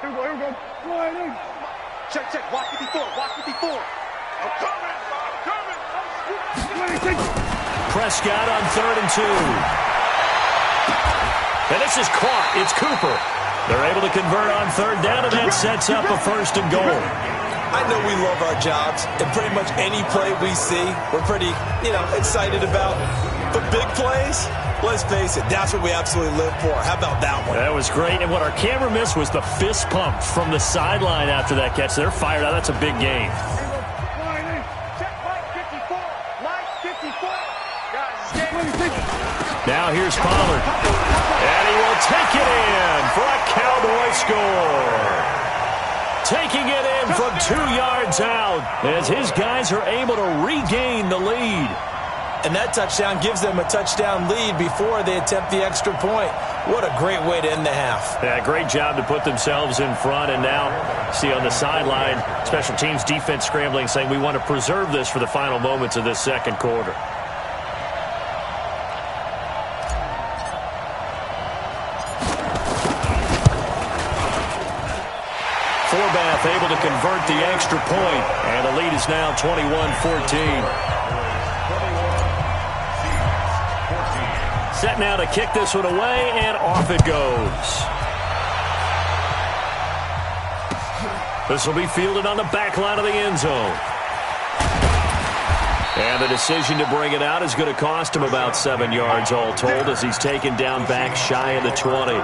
Here we go. Sliding. Check. Watch 54. I'm coming. Prescott on 3rd and 2. And this is caught. It's Cooper. They're able to convert on 3rd down, and that sets up a 1st and goal. I know we love our jobs, and pretty much any play we see, we're pretty, excited about. But big plays, let's face it, that's what we absolutely live for. How about that one? That was great, and what our camera missed was the fist pump from the sideline after that catch. They're fired out. That's a big game. Check Mike 54. Mike 54. Guys, it's game. Now here's Pollard. And he will take it in for a Cowboy score. Taking it in from 2 yards out as his guys are able to regain the lead. And that touchdown gives them a touchdown lead before they attempt the extra point. What a great way to end the half. Yeah, great job to put themselves in front. And now, see on the sideline, special teams defense scrambling, saying we want to preserve this for the final moments of this second quarter. Forbath able to convert the extra point, and the lead is now 21-14. Set now to kick this one away, and off it goes. This will be fielded on the back line of the end zone. And the decision to bring it out is going to cost him about 7 yards all told as he's taken down back shy of the 20.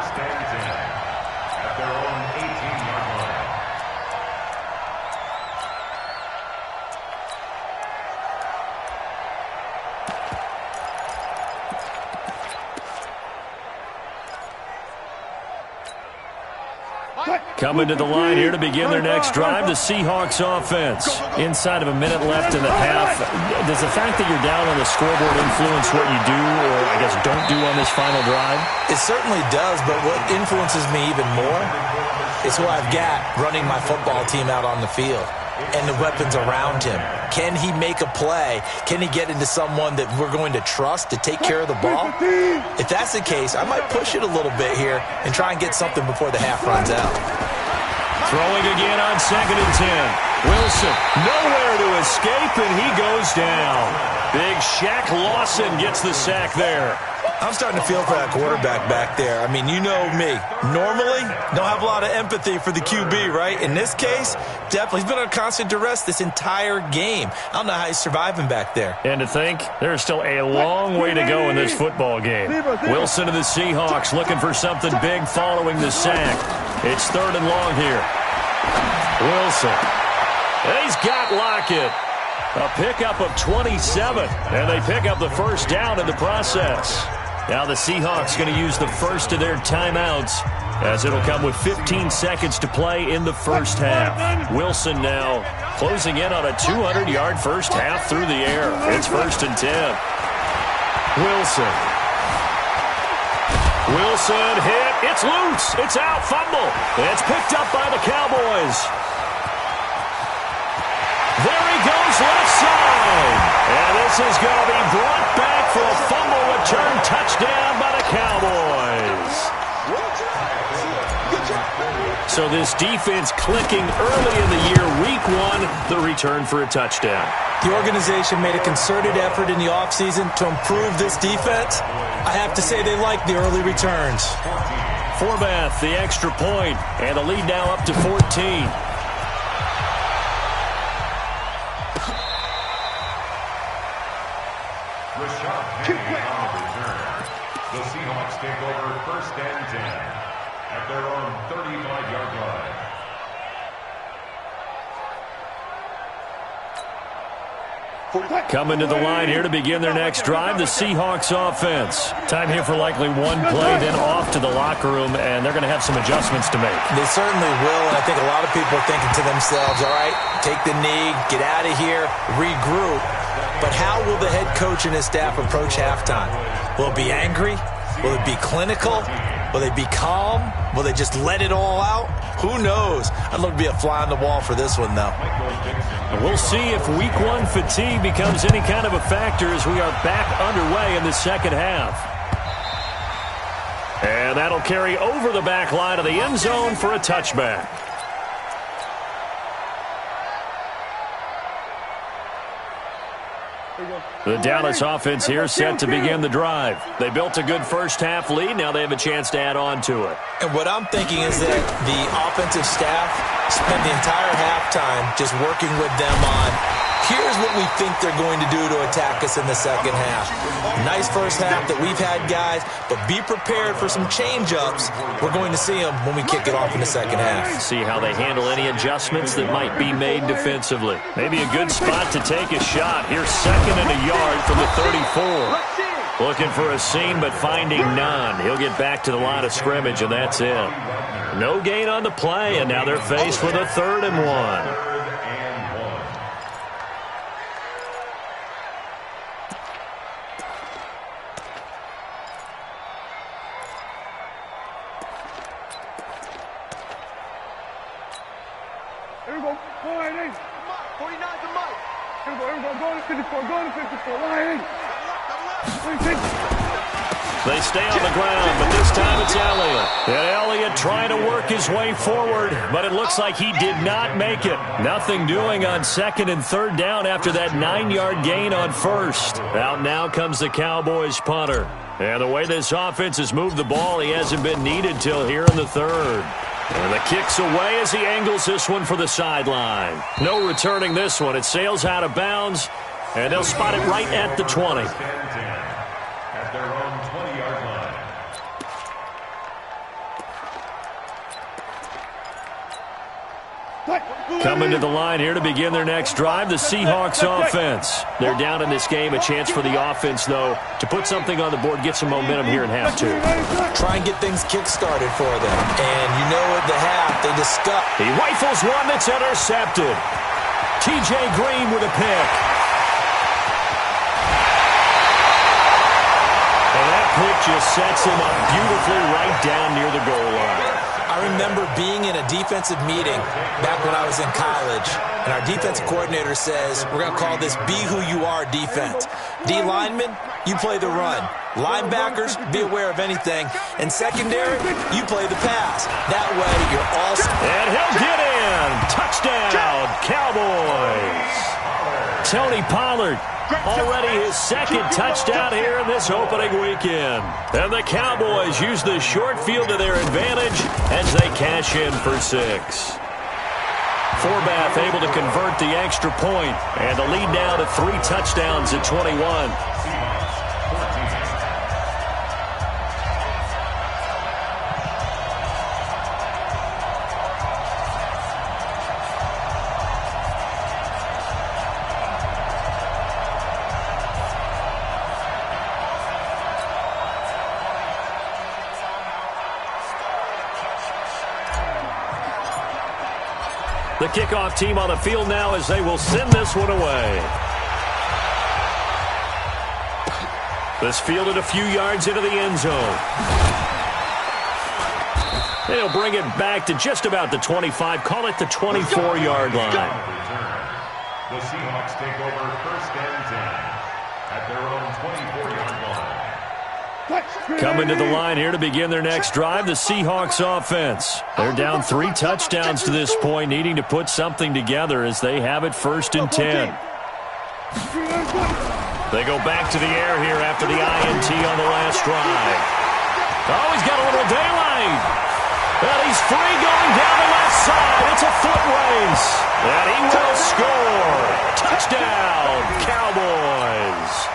Coming to the line here to begin their next drive, the Seahawks offense. Inside of a minute left in the half, does the fact that you're down on the scoreboard influence what you do, or I guess don't do on this final drive? It certainly does, but what influences me even more is who I've got running my football team out on the field and the weapons around him. Can he make a play? Can he get into someone that we're going to trust to take care of the ball? If that's the case, I might push it a little bit here and try and get something before the half runs out. Throwing again on 2nd and 10. Wilson nowhere to escape, and he goes down. Big Shaq Lawson gets the sack there. I'm starting to feel for that quarterback back there. I mean, you know me. Normally, don't have a lot of empathy for the QB, right? In this case, definitely. He's been on constant duress this entire game. I don't know how he's surviving back there. And to think, there's still a long way to go in this football game. Wilson of the Seahawks looking for something big following the sack. It's 3rd and long here. Wilson. He's got Lockett. A pickup of 27, and they pick up the 1st down in the process. Now the Seahawks going to use the first of their timeouts as it'll come with 15 seconds to play in the first half. Wilson now closing in on a 200-yard first half through the air. It's 1st and 10. Wilson. Wilson hit. It's loose. It's out. Fumble. It's picked up by the Cowboys. There he goes left side. And this is going to be brought back for a fumble return touchdown by the Cowboys. So this defense clicking early in the year, week 1, the return for a touchdown. The organization made a concerted effort in the offseason to improve this defense. I have to say they like the early returns. Forbath, the extra point, and the lead now up to 14. The Seahawks take over first and 10 at their own 35-yard line. Coming to the line here to begin their next drive, the Seahawks offense. Time here for likely one play, then off to the locker room, and they're going to have some adjustments to make. They certainly will, and I think a lot of people are thinking to themselves, all right, take the knee, get out of here, regroup. But how will the head coach and his staff approach halftime? Will it be angry? Will it be clinical? Will they be calm? Will they just let it all out? Who knows? I'd love to be a fly on the wall for this one, though. We'll see if week one fatigue becomes any kind of a factor as we are back underway in the second half. And that'll carry over the back line of the end zone for a touchback. The Dallas offense here set to begin the drive. They built a good first-half lead. Now they have a chance to add on to it. And what I'm thinking is that the offensive staff spent the entire halftime just working with them on, here's what we think they're going to do to attack us in the second half. Nice first half that we've had, guys, but be prepared for some change-ups. We're going to see them when we kick it off in the second half. See how they handle any adjustments that might be made defensively. Maybe a good spot to take a shot. Here's second and a yard from the 34. Looking for a seam, but finding none. He'll get back to the line of scrimmage, and that's it. No gain on the play, and now they're faced with a 3rd and 1. Here we go. Go ahead, in. 49 to Mike. Here we go. Go to 54. Go to 54. Go ahead, in. They stay on the ground, but this time it's Elliott. And Elliott trying to work his way forward, but it looks like he did not make it. Nothing doing on 2nd and 3rd down after that 9-yard gain on 1st. Out now comes the Cowboys punter. And the way this offense has moved the ball, he hasn't been needed till here in the 3rd. And the kick's away as he angles this one for the sideline. No returning this one. It sails out of bounds, and they'll spot it right at the 20. At their own 20-yard line. Coming to the line here to begin their next drive, the Seahawks offense. They're down in this game. A chance for the offense, though, to put something on the board, get some momentum here in half two. Try and get things kick-started for them. And you know at the half, they discuss. He rifles one that's intercepted. T.J. Green with a pick. And that pick just sets him up beautifully right down near the goal line. I remember being in a defensive meeting back when I was in college, and our defensive coordinator says, we're going to call this Be Who You Are defense. D linemen, you play the run. Linebackers, be aware of anything. And secondary, you play the pass. That way, you're all... And he'll get in. Touchdown, Cowboys. Tony Pollard. Already his 2nd touchdown here in this opening weekend. And the Cowboys use the short field to their advantage as they cash in for 6. Forbath able to convert the extra point, and the lead now to 3 touchdowns at 21. The kickoff team on the field now as they will send this one away. This fielded a few yards into the end zone. They'll bring it back to just about the 25, call it the 24-yard line. The Seahawks take over first and 10 at their own 24-yard line. Coming to the line here to begin their next drive, the Seahawks offense. They're down 3 touchdowns to this point, needing to put something together as they have it 1st and 10. They go back to the air here after the INT on the last drive. Oh, he's got a little daylight. But he's free going down the left side. It's a foot race. And he will score. Touchdown, Cowboys.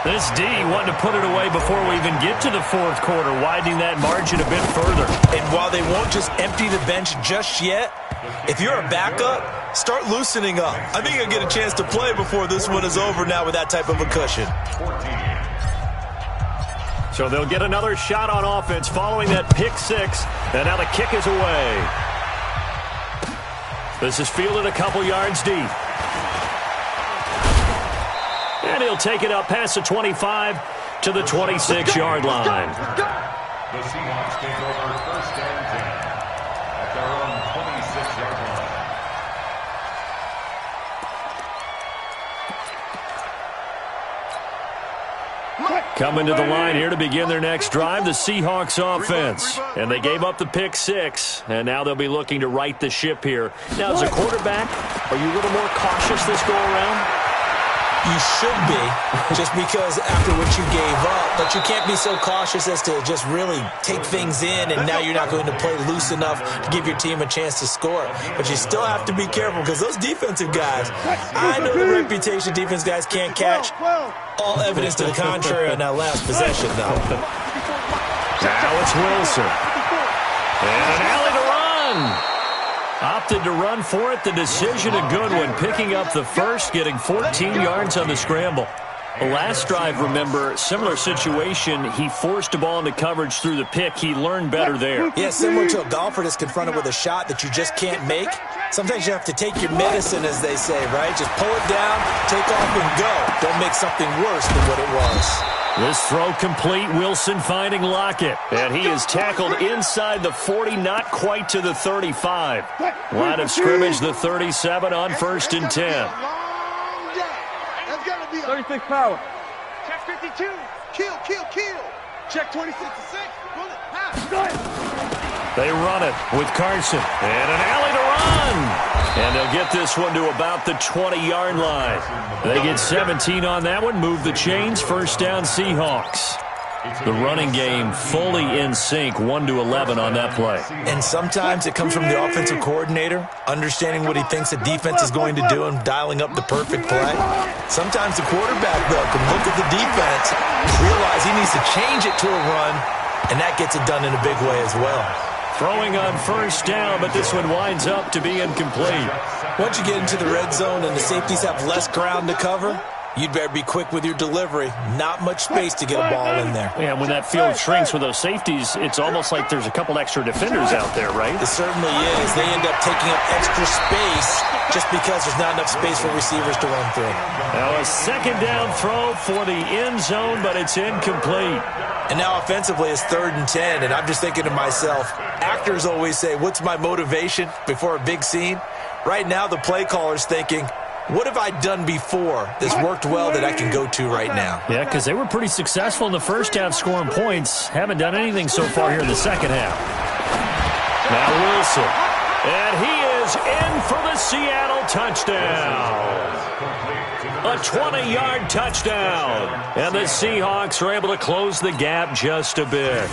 This D wanting to put it away before we even get to the fourth quarter, widening that margin a bit further. And while they won't just empty the bench just yet, if you're a backup, start loosening up. I think you'll get a chance to play before this one is over now with that type of a cushion. So they'll get another shot on offense following that pick six, and now the kick is away. This is fielded a couple yards deep. And he'll take it up past the 25 to the 26-yard line. The Seahawks take over first and 10 at their own 26-yard line. Coming to the line here to begin their next drive, the Seahawks offense. And they gave up the pick six, and now they'll be looking to right the ship here. Now, as a quarterback, are you a little more cautious this go-around? You should be, just because after what you gave up, but you can't be so cautious as to just really take things in, and now you're not going to play loose enough to give your team a chance to score. But you still have to be careful, because those defensive guys, I know the reputation defense guys can't catch. All evidence to the contrary on that last possession, though. Now it's Wilson. And an alley to run. Opted to run for it. The decision a good one. Picking up the first, getting 14 yards on the scramble. The last drive, remember, similar situation. He forced the ball into coverage through the pick. He learned better there. Yeah, similar to a golfer that's confronted with a shot that you just can't make. Sometimes you have to take your medicine, as they say, right? Just pull it down, take off, and go. Don't make something worse than what it was. This throw complete. Wilson finding Lockett. And he is tackled inside the 40, not quite to the 35. Line of scrimmage, the 37 on first and 10. 36 power. Check 52. Kill. Check 26 to 6. Bullet. Pass. They run it with Carson. And an alley to run. And they'll get this one to about the 20-yard line. They get 17 on that one. Move the chains. First down, Seahawks. The running game fully in sync, 1-11 on that play. And sometimes it comes from the offensive coordinator, understanding what he thinks the defense is going to do and dialing up the perfect play. Sometimes the quarterback, though, can look at the defense, realize he needs to change it to a run, and that gets it done in a big way as well. Throwing on first down, but this one winds up to be incomplete. Once you get into the red zone and the safeties have less ground to cover, you'd better be quick with your delivery. Not much space to get a ball in there. Yeah, when that field shrinks with those safeties, it's almost like there's a couple extra defenders out there, right? It certainly is. They end up taking up extra space just because there's not enough space for receivers to run through. Now a second down throw for the end zone, but it's incomplete. And now offensively it's 3rd and 10, and I'm just thinking to myself, actors always say, what's my motivation before a big scene? Right now the play caller's thinking, what have I done before that's worked well that I can go to right now? Yeah, because they were pretty successful in the first half scoring points. Haven't done anything so far here in the second half. Now Wilson. And he is in for the Seattle touchdown. A 20-yard touchdown. And the Seahawks are able to close the gap just a bit.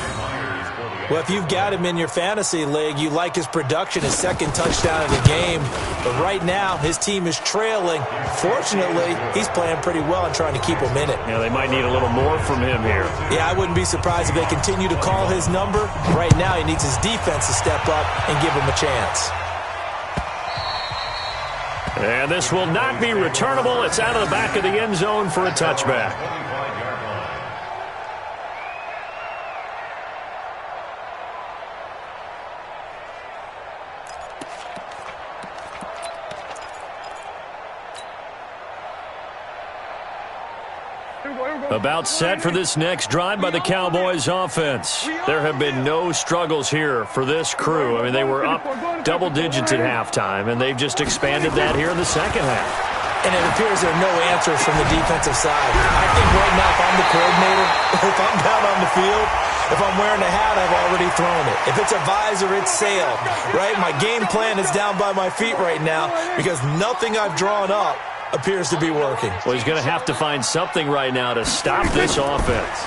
Well, if you've got him in your fantasy league, you like his production, his second touchdown of the game. But right now, his team is trailing. Fortunately, he's playing pretty well and trying to keep him in it. Yeah, they might need a little more from him here. Yeah, I wouldn't be surprised if they continue to call his number. Right now, he needs his defense to step up and give him a chance. And this will not be returnable. It's out of the back of the end zone for a touchback. About set for this next drive by the Cowboys offense. There have been no struggles here for this crew. I mean, they were up double digits at halftime, and they've just expanded that here in the second half. And it appears there are no answers from the defensive side. I think right now, if I'm the coordinator, if I'm down on the field, if I'm wearing a hat, I've already thrown it. If it's a visor, it's sailed, right? My game plan is down by my feet right now because nothing I've drawn up appears to be working. Well, he's going to have to find something right now to stop this offense.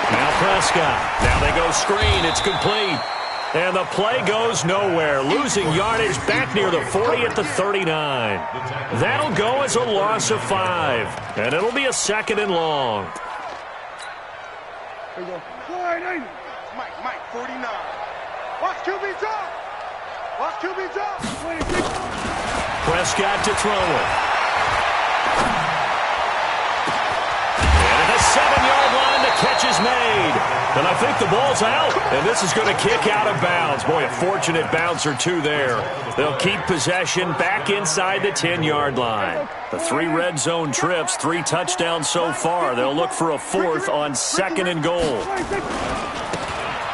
Now Prescott. Now they go screen. It's complete. And the play goes nowhere, losing yardage back near the 40 at the 39. That'll go as a loss of 5, and it'll be a 2nd and long. There you go. Mike, 49. Watch QB drop. Watch QB drop. Prescott to throw it. And at the 7-yard line, the catch is made. And I think the ball's out, and this is going to kick out of bounds. Boy, a fortunate bounce or two there. They'll keep possession back inside the 10-yard line. The 3 red zone trips, 3 touchdowns so far. They'll look for a 4th on 2nd and goal.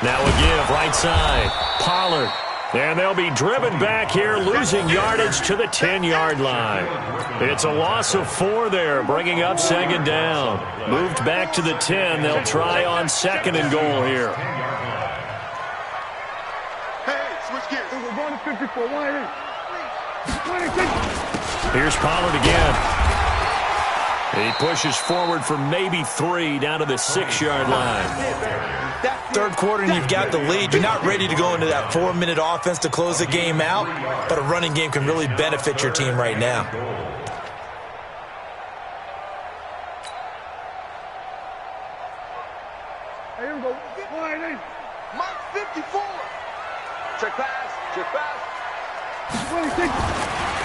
Now a give, right side. Pollard. And they'll be driven back here, losing yardage to the 10-yard line. It's a loss of 4 there, bringing up 2nd down. Moved back to the 10. They'll try on 2nd and goal here. Hey, switch gears. We're going to 54. 1-8. Here's Pollard again. He pushes forward for maybe 3 down to the 6-yard line. Third quarter and you've got the lead. You're not ready to go into that 4-minute offense to close the game out, but a running game can really benefit your team right now. Here we go. 1-8. Mike, 54. Check pass. 26.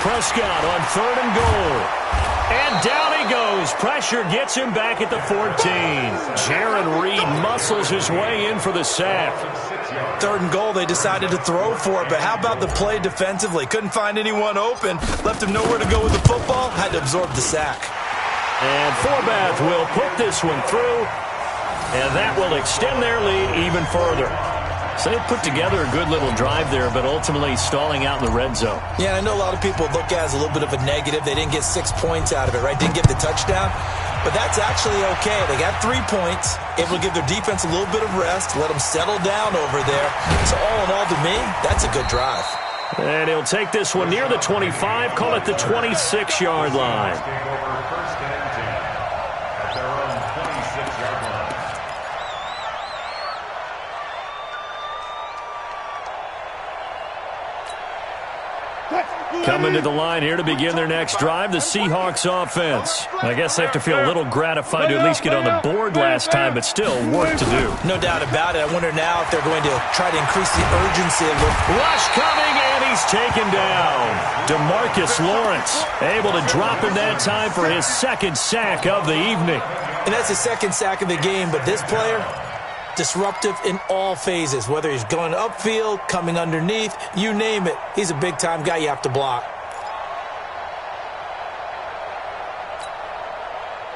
Prescott on 3rd and goal. And down he goes. Pressure gets him back at the 14. Jaron Reed muscles his way in for the sack. 3rd and goal, they decided to throw for it, but how about the play defensively? Couldn't find anyone open. Left him nowhere to go with the football. Had to absorb the sack. And Forbath will put this one through, and that will extend their lead even further. So they put together a good little drive there, but ultimately stalling out in the red zone. Yeah, I know a lot of people look at it as a little bit of a negative. They didn't get 6 points out of it, right? Didn't get the touchdown. But that's actually okay. They got 3 points, able to give their defense a little bit of rest, let them settle down over there. So all in all, to me, that's a good drive. And he'll take this one near the 25, call it the 26-yard line. Coming to the line here to begin their next drive, the Seahawks offense. I guess they have to feel a little gratified to at least get on the board last time, but still work to do. No doubt about it. I wonder now if they're going to try to increase the urgency a little. Rush coming, and he's taken down. DeMarcus Lawrence able to drop him that time for his 2nd sack of the evening. And that's the 2nd sack of the game, but this player, disruptive in all phases, whether he's going upfield, coming underneath, you name it. He's a big-time guy you have to block.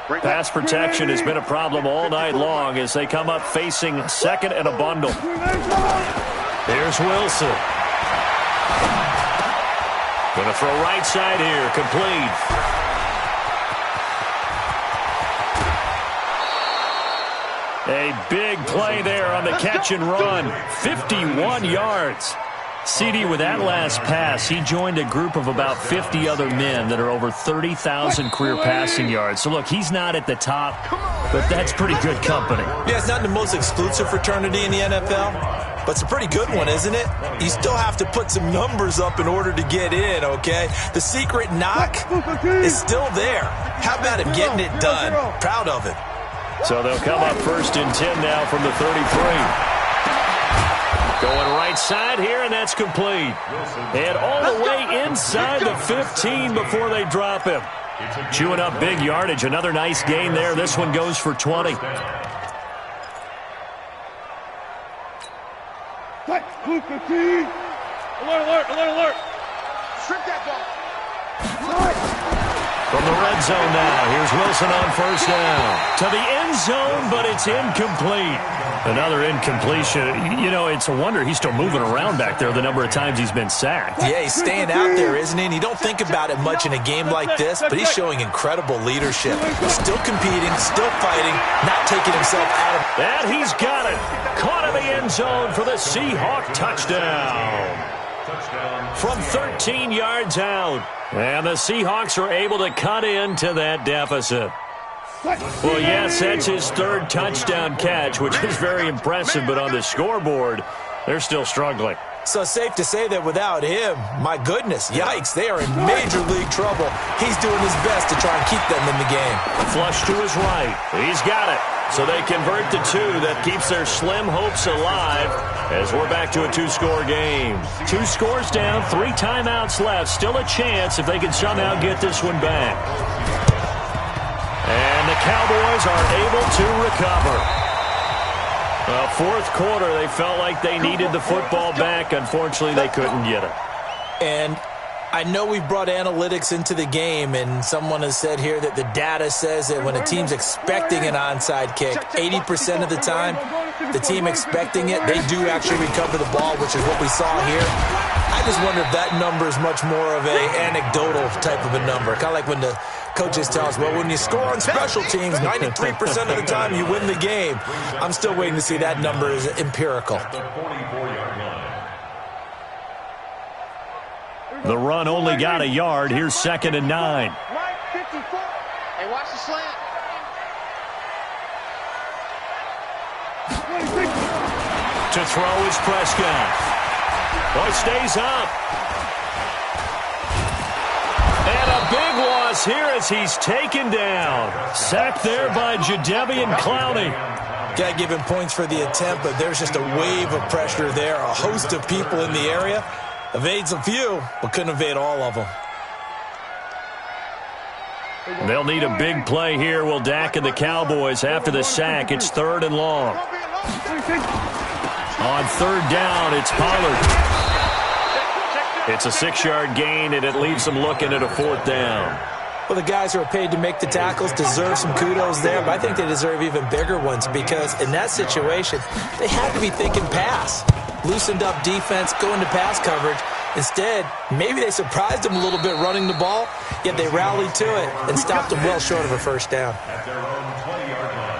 Pass protection has been a problem all night long as they come up facing 2nd and a bundle. Here's Wilson. Going to throw right side here, complete. A big play there on the catch and run. 51 yards. CD, with that last pass, he joined a group of about 50 other men that are over 30,000 career passing yards. So, look, he's not at the top, but that's pretty good company. Yeah, it's not the most exclusive fraternity in the NFL, but it's a pretty good one, isn't it? You still have to put some numbers up in order to get in, okay? The secret knock is still there. How about him getting it done? Proud of it. So they'll come up 1st and 10 now from the 33. Going right side here, and that's complete. And all the way inside the 15 before they drop him. Chewing up big yardage. Another nice gain there. This one goes for 20. Alert. Strip that ball. From the red zone now, here's Wilson on 1st down. To the end zone, but it's incomplete. Another incompletion. You know, it's a wonder he's still moving around back there the number of times he's been sacked. Yeah, he's staying out there, isn't he? And you don't think about it much in a game like this, but he's showing incredible leadership. Still competing, still fighting, not taking himself out of it. And he's got it. Caught in the end zone for the Seahawk touchdown. From 13 yards out. And the Seahawks are able to cut into that deficit. Well, yes, that's his 3rd touchdown catch, which is very impressive, but on the scoreboard, They're still struggling. So safe to say that without him, my goodness, yikes, they are in major league trouble. He's doing his best to try and keep them in the game. Flush to his right. He's got it. So they convert to 2. That keeps their slim hopes alive as we're back to a 2-score game. 2 scores down, 3 timeouts left. Still a chance if they can somehow get this one back. And the Cowboys are able to recover. Fourth quarter, they felt like they needed the football back. Unfortunately, they couldn't get it. And I know we've brought analytics into the game, and someone has said here that the data says that when a team's expecting an onside kick, 80% of the time, the team expecting it, they do actually recover the ball, which is what we saw here. I just wonder if that number is much more of an anecdotal type of a number. Kind of like when the coaches tell us, well, when you score on special teams, 93% of the time you win the game. I'm still waiting to see that number is empirical. The run only got a yard. Here's 2nd and 9. Hey, watch the slant. To throw is Prescott. Boy, stays up. And a big loss here as he's taken down. Sacked there by Jadeveon Clowney. Got to give him points for the attempt, but there's just a wave of pressure there. A host of people in the area. Evades a few, but couldn't evade all of them. They'll need a big play here, will Dak and the Cowboys after the sack. It's 3rd and long. On 3rd down, it's Pollard. It's a 6-yard gain, and it leaves them looking at a 4th down. Well, the guys who are paid to make the tackles deserve some kudos there, but I think they deserve even bigger ones because in that situation, they had to be thinking pass. Loosened up defense, going to pass coverage. Instead, maybe they surprised them a little bit running the ball, yet they rallied to it and stopped them well short of a first down. At their own 20-yard line.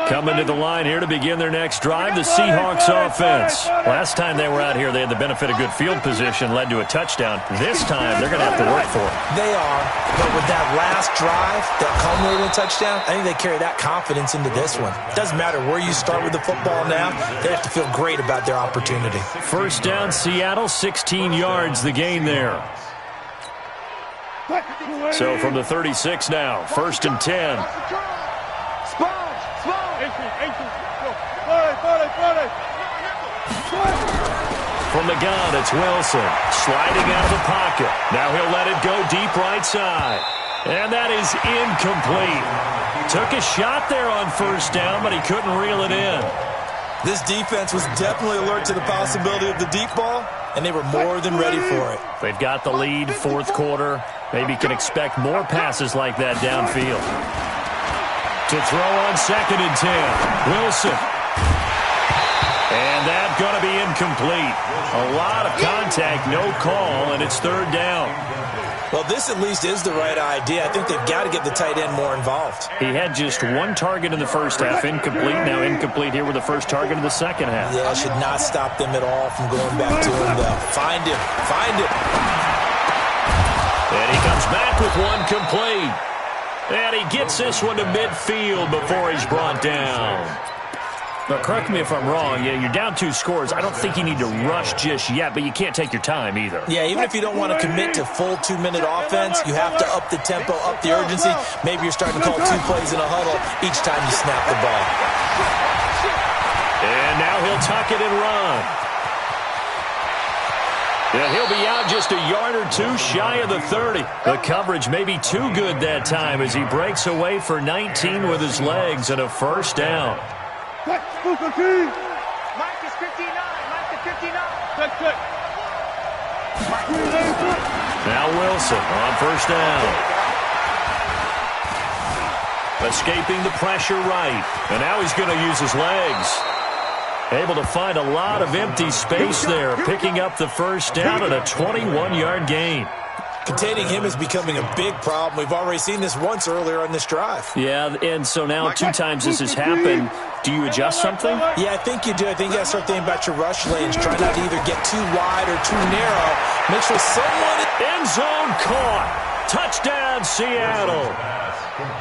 Coming to the line here to begin their next drive, the Seahawks offense. Last time they were out here, they had the benefit of good field position, led to a touchdown. This time, they're going to have to work for it. They are, but with that last drive that culminated in a touchdown, I think they carry that confidence into this one. Doesn't matter where you start with the football now, they have to feel great about their opportunity. First down, Seattle, 16 yards, the gain there. So from the 36 now, 1st and 10. From the gun, it's Wilson. Sliding out of the pocket. Now he'll let it go deep right side. And that is incomplete. Took a shot there on 1st down, but he couldn't reel it in. This defense was definitely alert to the possibility of the deep ball, and they were more than ready for it. They've got the lead, 4th quarter. Maybe can expect more passes like that downfield. To throw on 2nd and 10. Wilson. And that's going to be incomplete. A lot of contact, no call, and it's 3rd down. Well, this at least is the right idea. I think they've got to get the tight end more involved. He had just 1 target in the first half, incomplete. Now incomplete here with the first target in the second half. Yeah, should not stop them at all from going back to him, though. Find him. Find him. And he comes back with 1 complete. And he gets this one to midfield before he's brought down. Now, correct me if I'm wrong. Yeah, you're down 2 scores. I don't think you need to rush just yet, but you can't take your time either. Yeah, even if you don't want to commit to full 2-minute offense, you have to up the tempo, up the urgency. Maybe you're starting to call 2 plays in a huddle each time you snap the ball. And now he'll tuck it and run. Yeah, he'll be out just a yard or 2 shy of the 30. The coverage may be too good that time as he breaks away for 19 with his legs and a 1st down. Mike is 59. Mike is 59. Now Wilson on 1st down. Escaping the pressure right. And now he's going to use his legs. Able to find a lot of empty space there, picking up the 1st down and a 21-yard gain. Containing him is becoming a big problem. We've already seen this once earlier on this drive. Yeah, and so now 2 times this has happened. Do you adjust something? Yeah, I think you do. I think you got to start thinking about your rush lanes. Try not to either get too wide or too narrow. Make sure someone... End zone caught. Touchdown, Seattle.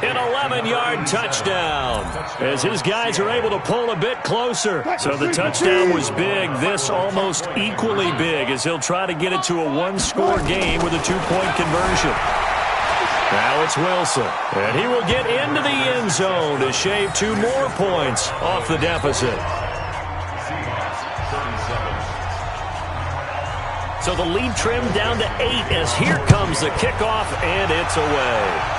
An 11-yard touchdown as his guys are able to pull a bit closer. So the touchdown was big. This almost equally big as he'll try to get it to a one-score game with a two-point conversion. Now it's Wilson, and he will get into the end zone to shave 2 more points off the deficit. So the lead trimmed down to 8 as here comes the kickoff, and it's away.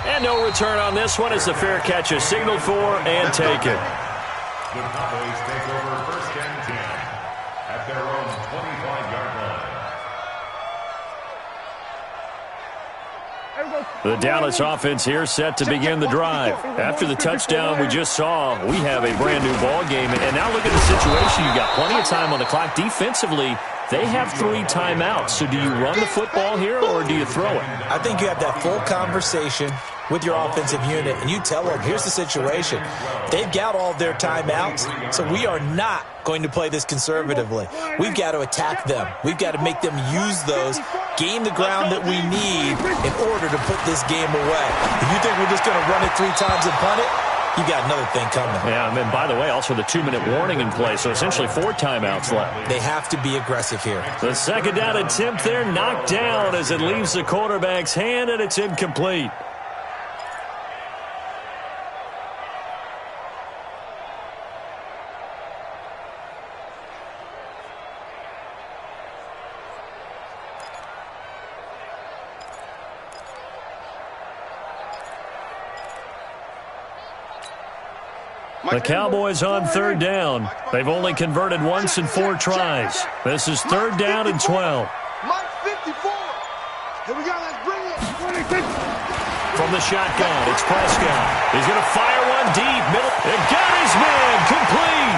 And no return on this one as the fair catch is signaled for and taken. The Cowboys take over 1st and 10 at their own 25-yard line. The Dallas offense here set to begin the drive. After the touchdown we just saw, we have a brand new ball game. And now look at the situation. You've got plenty of time on the clock. Defensively, they have 3 timeouts. So do you run the football here or do you throw it? I think you have that full conversation with your offensive unit, and you tell them, here's the situation. They've got all their timeouts, so we are not going to play this conservatively. We've got to attack them. We've got to make them use those, gain the ground that we need in order to put this game away. If you think we're just going to run it 3 times and punt it, you got another thing coming. Yeah, and by the way, also the 2-minute warning in play, so essentially 4 timeouts left. They have to be aggressive here. The second down attempt there knocked down as it leaves the quarterback's hand, and it's incomplete. The Cowboys on 3rd down. They've only converted once in 4 tries. This is 3rd down and 12. Mike 54. Here we go. Let's bring it. From the shotgun, it's Prescott. He's going to fire one deep. Middle. And got his man. Complete.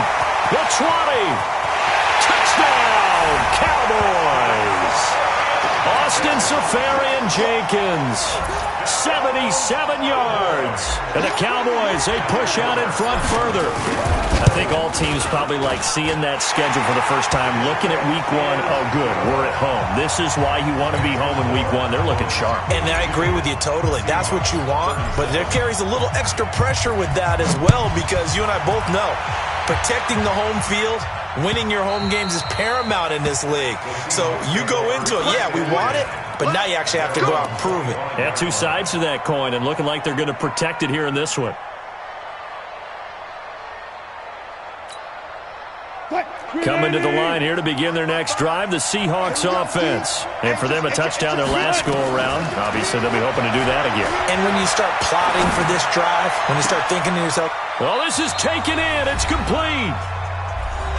The 20. Touchdown, Cowboys. Austin Safarian-Jenkins. 77 yards. And the Cowboys, they push out in front further. I think all teams probably like seeing that schedule for the first time, looking at week 1. Oh, good, we're at home. This is why you want to be home in week 1. They're looking sharp. And I agree with you totally. That's what you want. But there carries a little extra pressure with that as well, because you and I both know protecting the home field, winning your home games is paramount in this league. So you go into it, yeah, we want it, but now you actually have to go out and prove it. Yeah, 2 sides to that coin, and looking like they're going to protect it here in this one. Coming to the line here to begin their next drive, the Seahawks offense. And for them, a touchdown their last go-around. Obviously, they'll be hoping to do that again. And when you start plotting for this drive, when you start thinking to yourself, well, this is taken in. It's complete.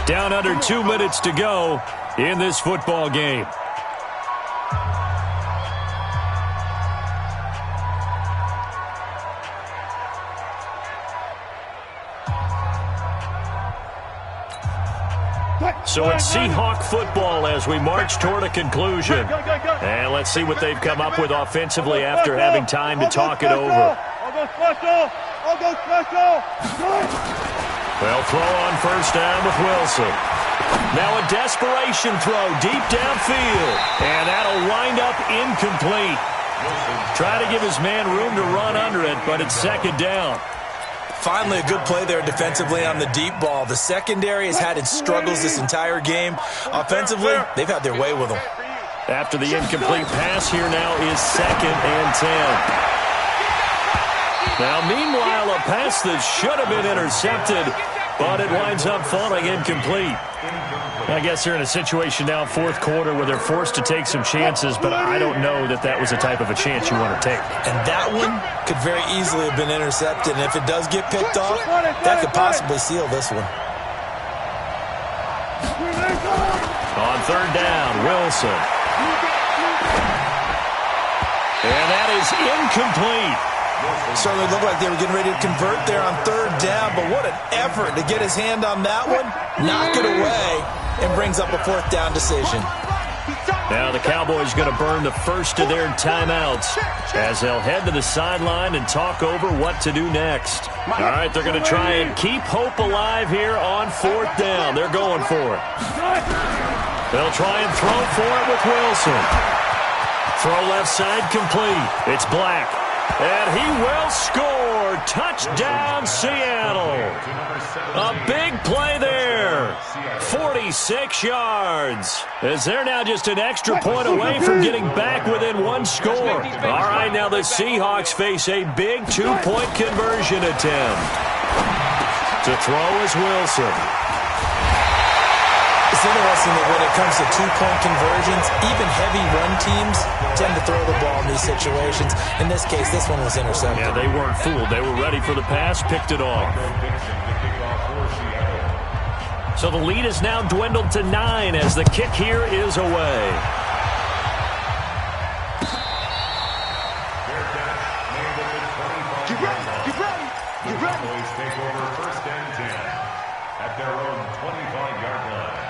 Down under 2 minutes to go in this football game. So it's Seahawk football as we march toward a conclusion. And let's see what they've come up with offensively after having time to talk it over. They'll throw on 1st down with Wilson. Now a desperation throw deep downfield. And that'll wind up incomplete. Try to give his man room to run under it, but it's 2nd down. Finally, a good play there defensively on the deep ball. The secondary has had its struggles this entire game. Offensively, they've had their way with them. After the incomplete pass, here now is 2nd and 10. Now, meanwhile, a pass that should have been intercepted, but it winds up falling incomplete. I guess they're in a situation now, 4th quarter, where they're forced to take some chances, but I don't know that that was the type of a chance you want to take. And that one could very easily have been intercepted, and if it does get picked off, that could possibly seal this one. On 3rd down, Wilson. And that is incomplete. Certainly looked like they were getting ready to convert there on 3rd down, but what an effort to get his hand on that one, knock it away, and brings up a 4th down decision. Now the Cowboys going to burn the first of their timeouts as they'll head to the sideline and talk over what to do next. All right, they're going to try and keep hope alive here on 4th down. They're going for it. They'll try and throw for it with Wilson. Throw left side complete. It's Black. And he will score. Touchdown, Seattle. A big play there. 46 yards. As they're now just an extra point away from getting back within one score. All right, now the Seahawks face a big two-point conversion attempt. To throw is Wilson. It's interesting that when it comes to two-point conversions, even heavy run teams tend to throw the ball in these situations. In this case, this one was intercepted. Yeah, they weren't fooled. They were ready for the pass, picked it off. So the lead is now dwindled to 9 as the kick here is away. Get ready. Get ready. Get ready. Cowboys take over 1st and 10 at their own 25-yard line.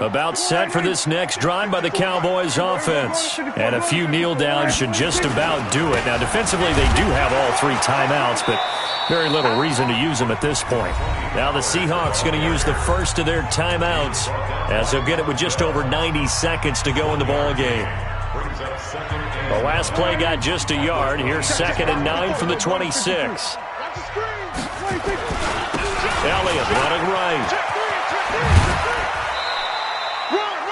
About set for this next drive by the Cowboys offense. And a few kneel downs should just about do it. Now, defensively, they do have all 3 timeouts, but very little reason to use them at this point. Now the Seahawks going to use the first of their timeouts as they'll get it with just over 90 seconds to go in the ball game. The last play got just a yard. Here's 2nd and 9 from the 26. Elliott running right.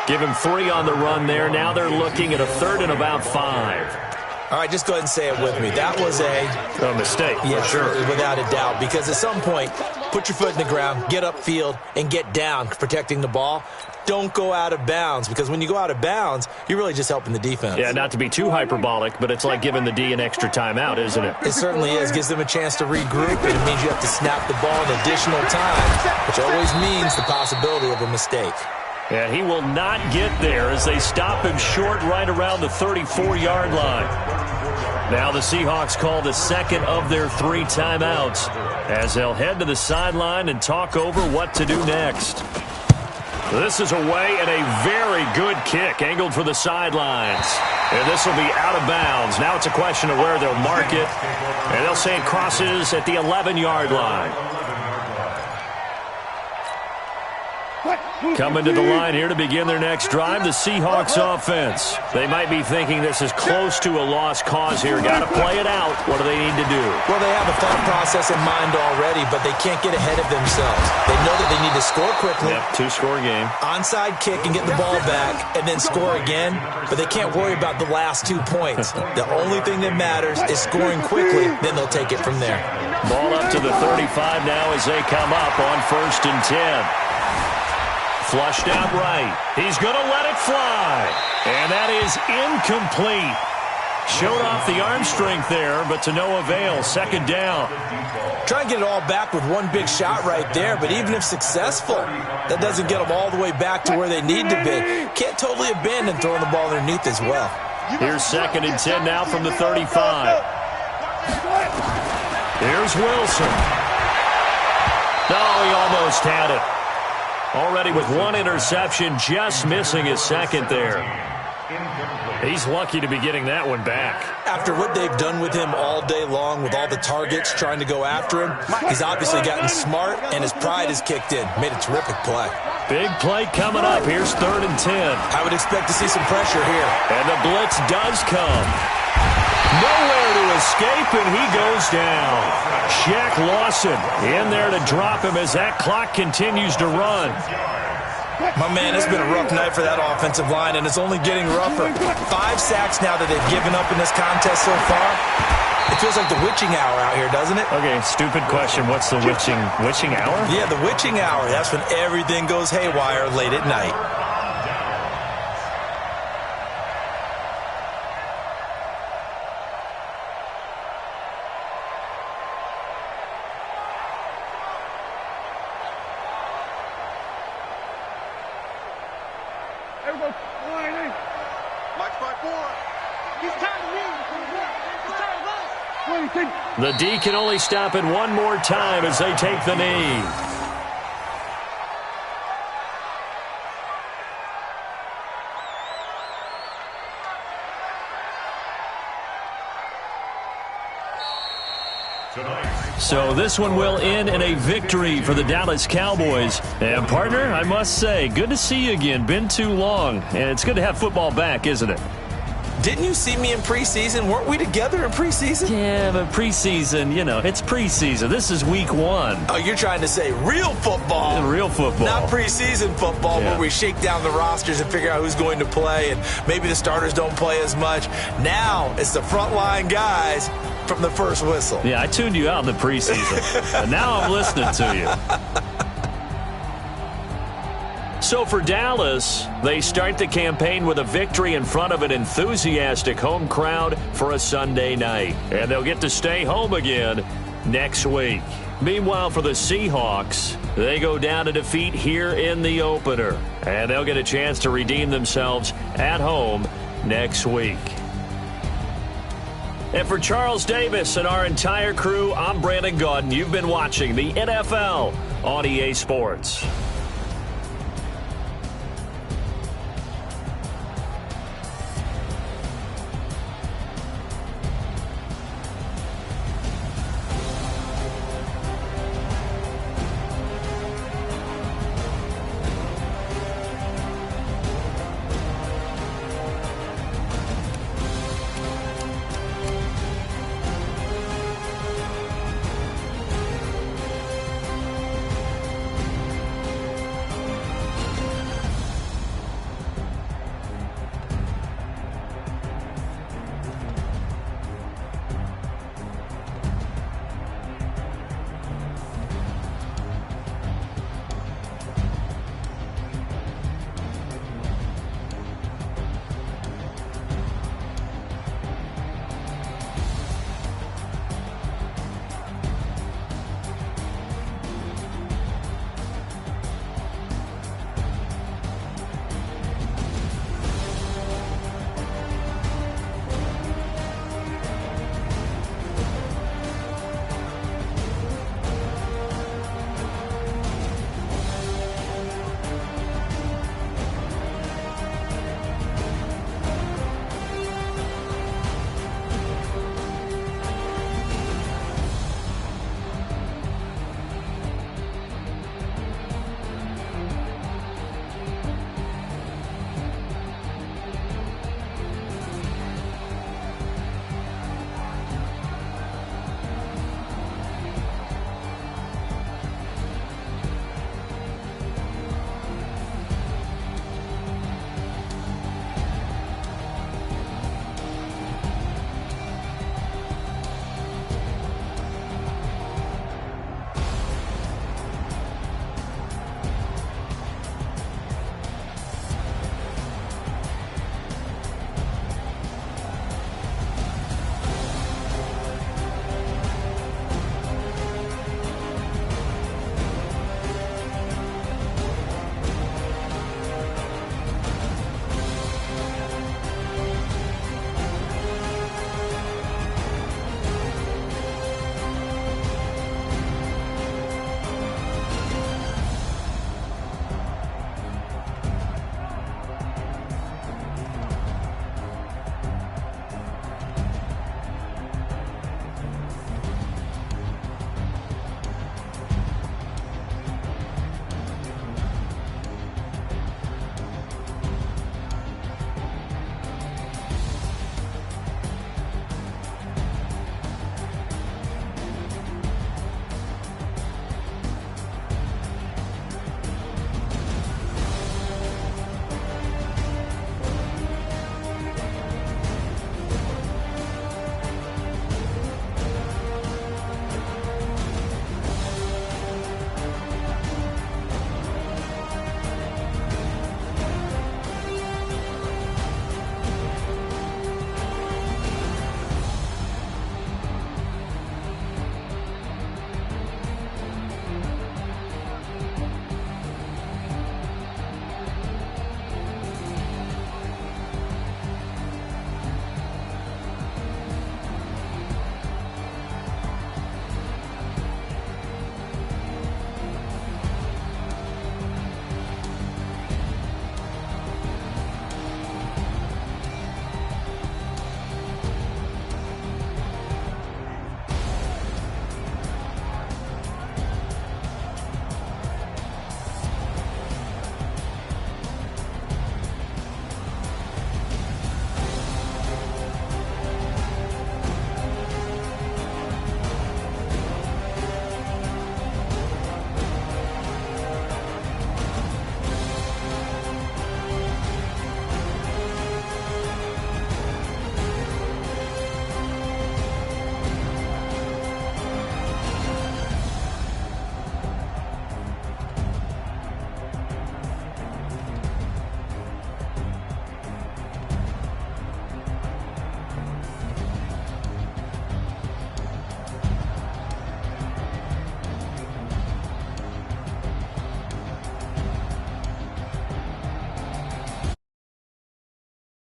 Give him 3 on the run there. Now they're looking at a 3rd and about 5. All right, just go ahead and say it with me. That was a mistake, yeah, for sure. Without a doubt, because at some point, put your foot in the ground, get upfield, and get down protecting the ball. Don't go out of bounds, because when you go out of bounds, you're really just helping the defense. Yeah, not to be too hyperbolic, but it's like giving the D an extra timeout, isn't it? It certainly is. Gives them a chance to regroup, and it means you have to snap the ball an additional time, which always means the possibility of a mistake. And he will not get there as they stop him short right around the 34-yard line. Now the Seahawks call the 2nd of their 3 timeouts as they'll head to the sideline and talk over what to do next. This is away and a very good kick angled for the sidelines. And this will be out of bounds. Now it's a question of where they'll mark it. And they'll say it crosses at the 11-yard line. Coming to the line here to begin their next drive, the Seahawks offense. They might be thinking this is close to a lost cause here. Got to play it out. What do they need to do? Well, they have a thought process in mind already, but they can't get ahead of themselves. They know that they need to score quickly. Yep, 2-score game. Onside kick and get the ball back and then score again, but they can't worry about the last 2 points. The only thing that matters is scoring quickly, then they'll take it from there. Ball up to the 35 now as they come up on 1st and 10. Flushed out right. He's going to let it fly. And that is incomplete. Showed off the arm strength there, but to no avail. 2nd down. Try and get it all back with one big shot right there, but even if successful, that doesn't get them all the way back to where they need to be. Can't totally abandon throwing the ball underneath as well. Here's 2nd and 10 now from the 35. Here's Wilson. No, he almost had it. Already with 1 interception, just missing his 2nd there. He's lucky to be getting that one back. After what they've done with him all day long, with all the targets trying to go after him, he's obviously gotten smart, and his pride has kicked in. Made a terrific play. Big play coming up. Here's 3rd and 10. I would expect to see some pressure here. And the blitz does come. Nowhere to escape, and he goes down. Shaq Lawson in there to drop him as that clock continues to run. My man, it's been a rough night for that offensive line, and it's only getting rougher. 5 sacks now that they've given up in this contest so far. It feels like the witching hour out here, doesn't it? Okay, stupid question. What's the witching hour? Yeah, the witching hour. That's when everything goes haywire late at night. The D can only stop it one more time as they take the knee. Tonight. So this one will end in a victory for the Dallas Cowboys. And, partner, I must say, good to see you again. Been too long. And it's good to have football back, isn't it? Didn't you see me in preseason? Weren't we together in preseason? Yeah, but preseason, you know, it's preseason. This is week 1. Oh, you're trying to say real football. Real football. Not preseason football where we shake down the rosters and figure out who's going to play, and maybe the starters don't play as much. Now it's the frontline guys from the first whistle. Yeah, I tuned you out in the preseason. And now I'm listening to you. So for Dallas, they start the campaign with a victory in front of an enthusiastic home crowd for a Sunday night. And they'll get to stay home again next week. Meanwhile, for the Seahawks, they go down to defeat here in the opener. And they'll get a chance to redeem themselves at home next week. And for Charles Davis and our entire crew, I'm Brandon Gaudin. You've been watching the NFL on EA Sports.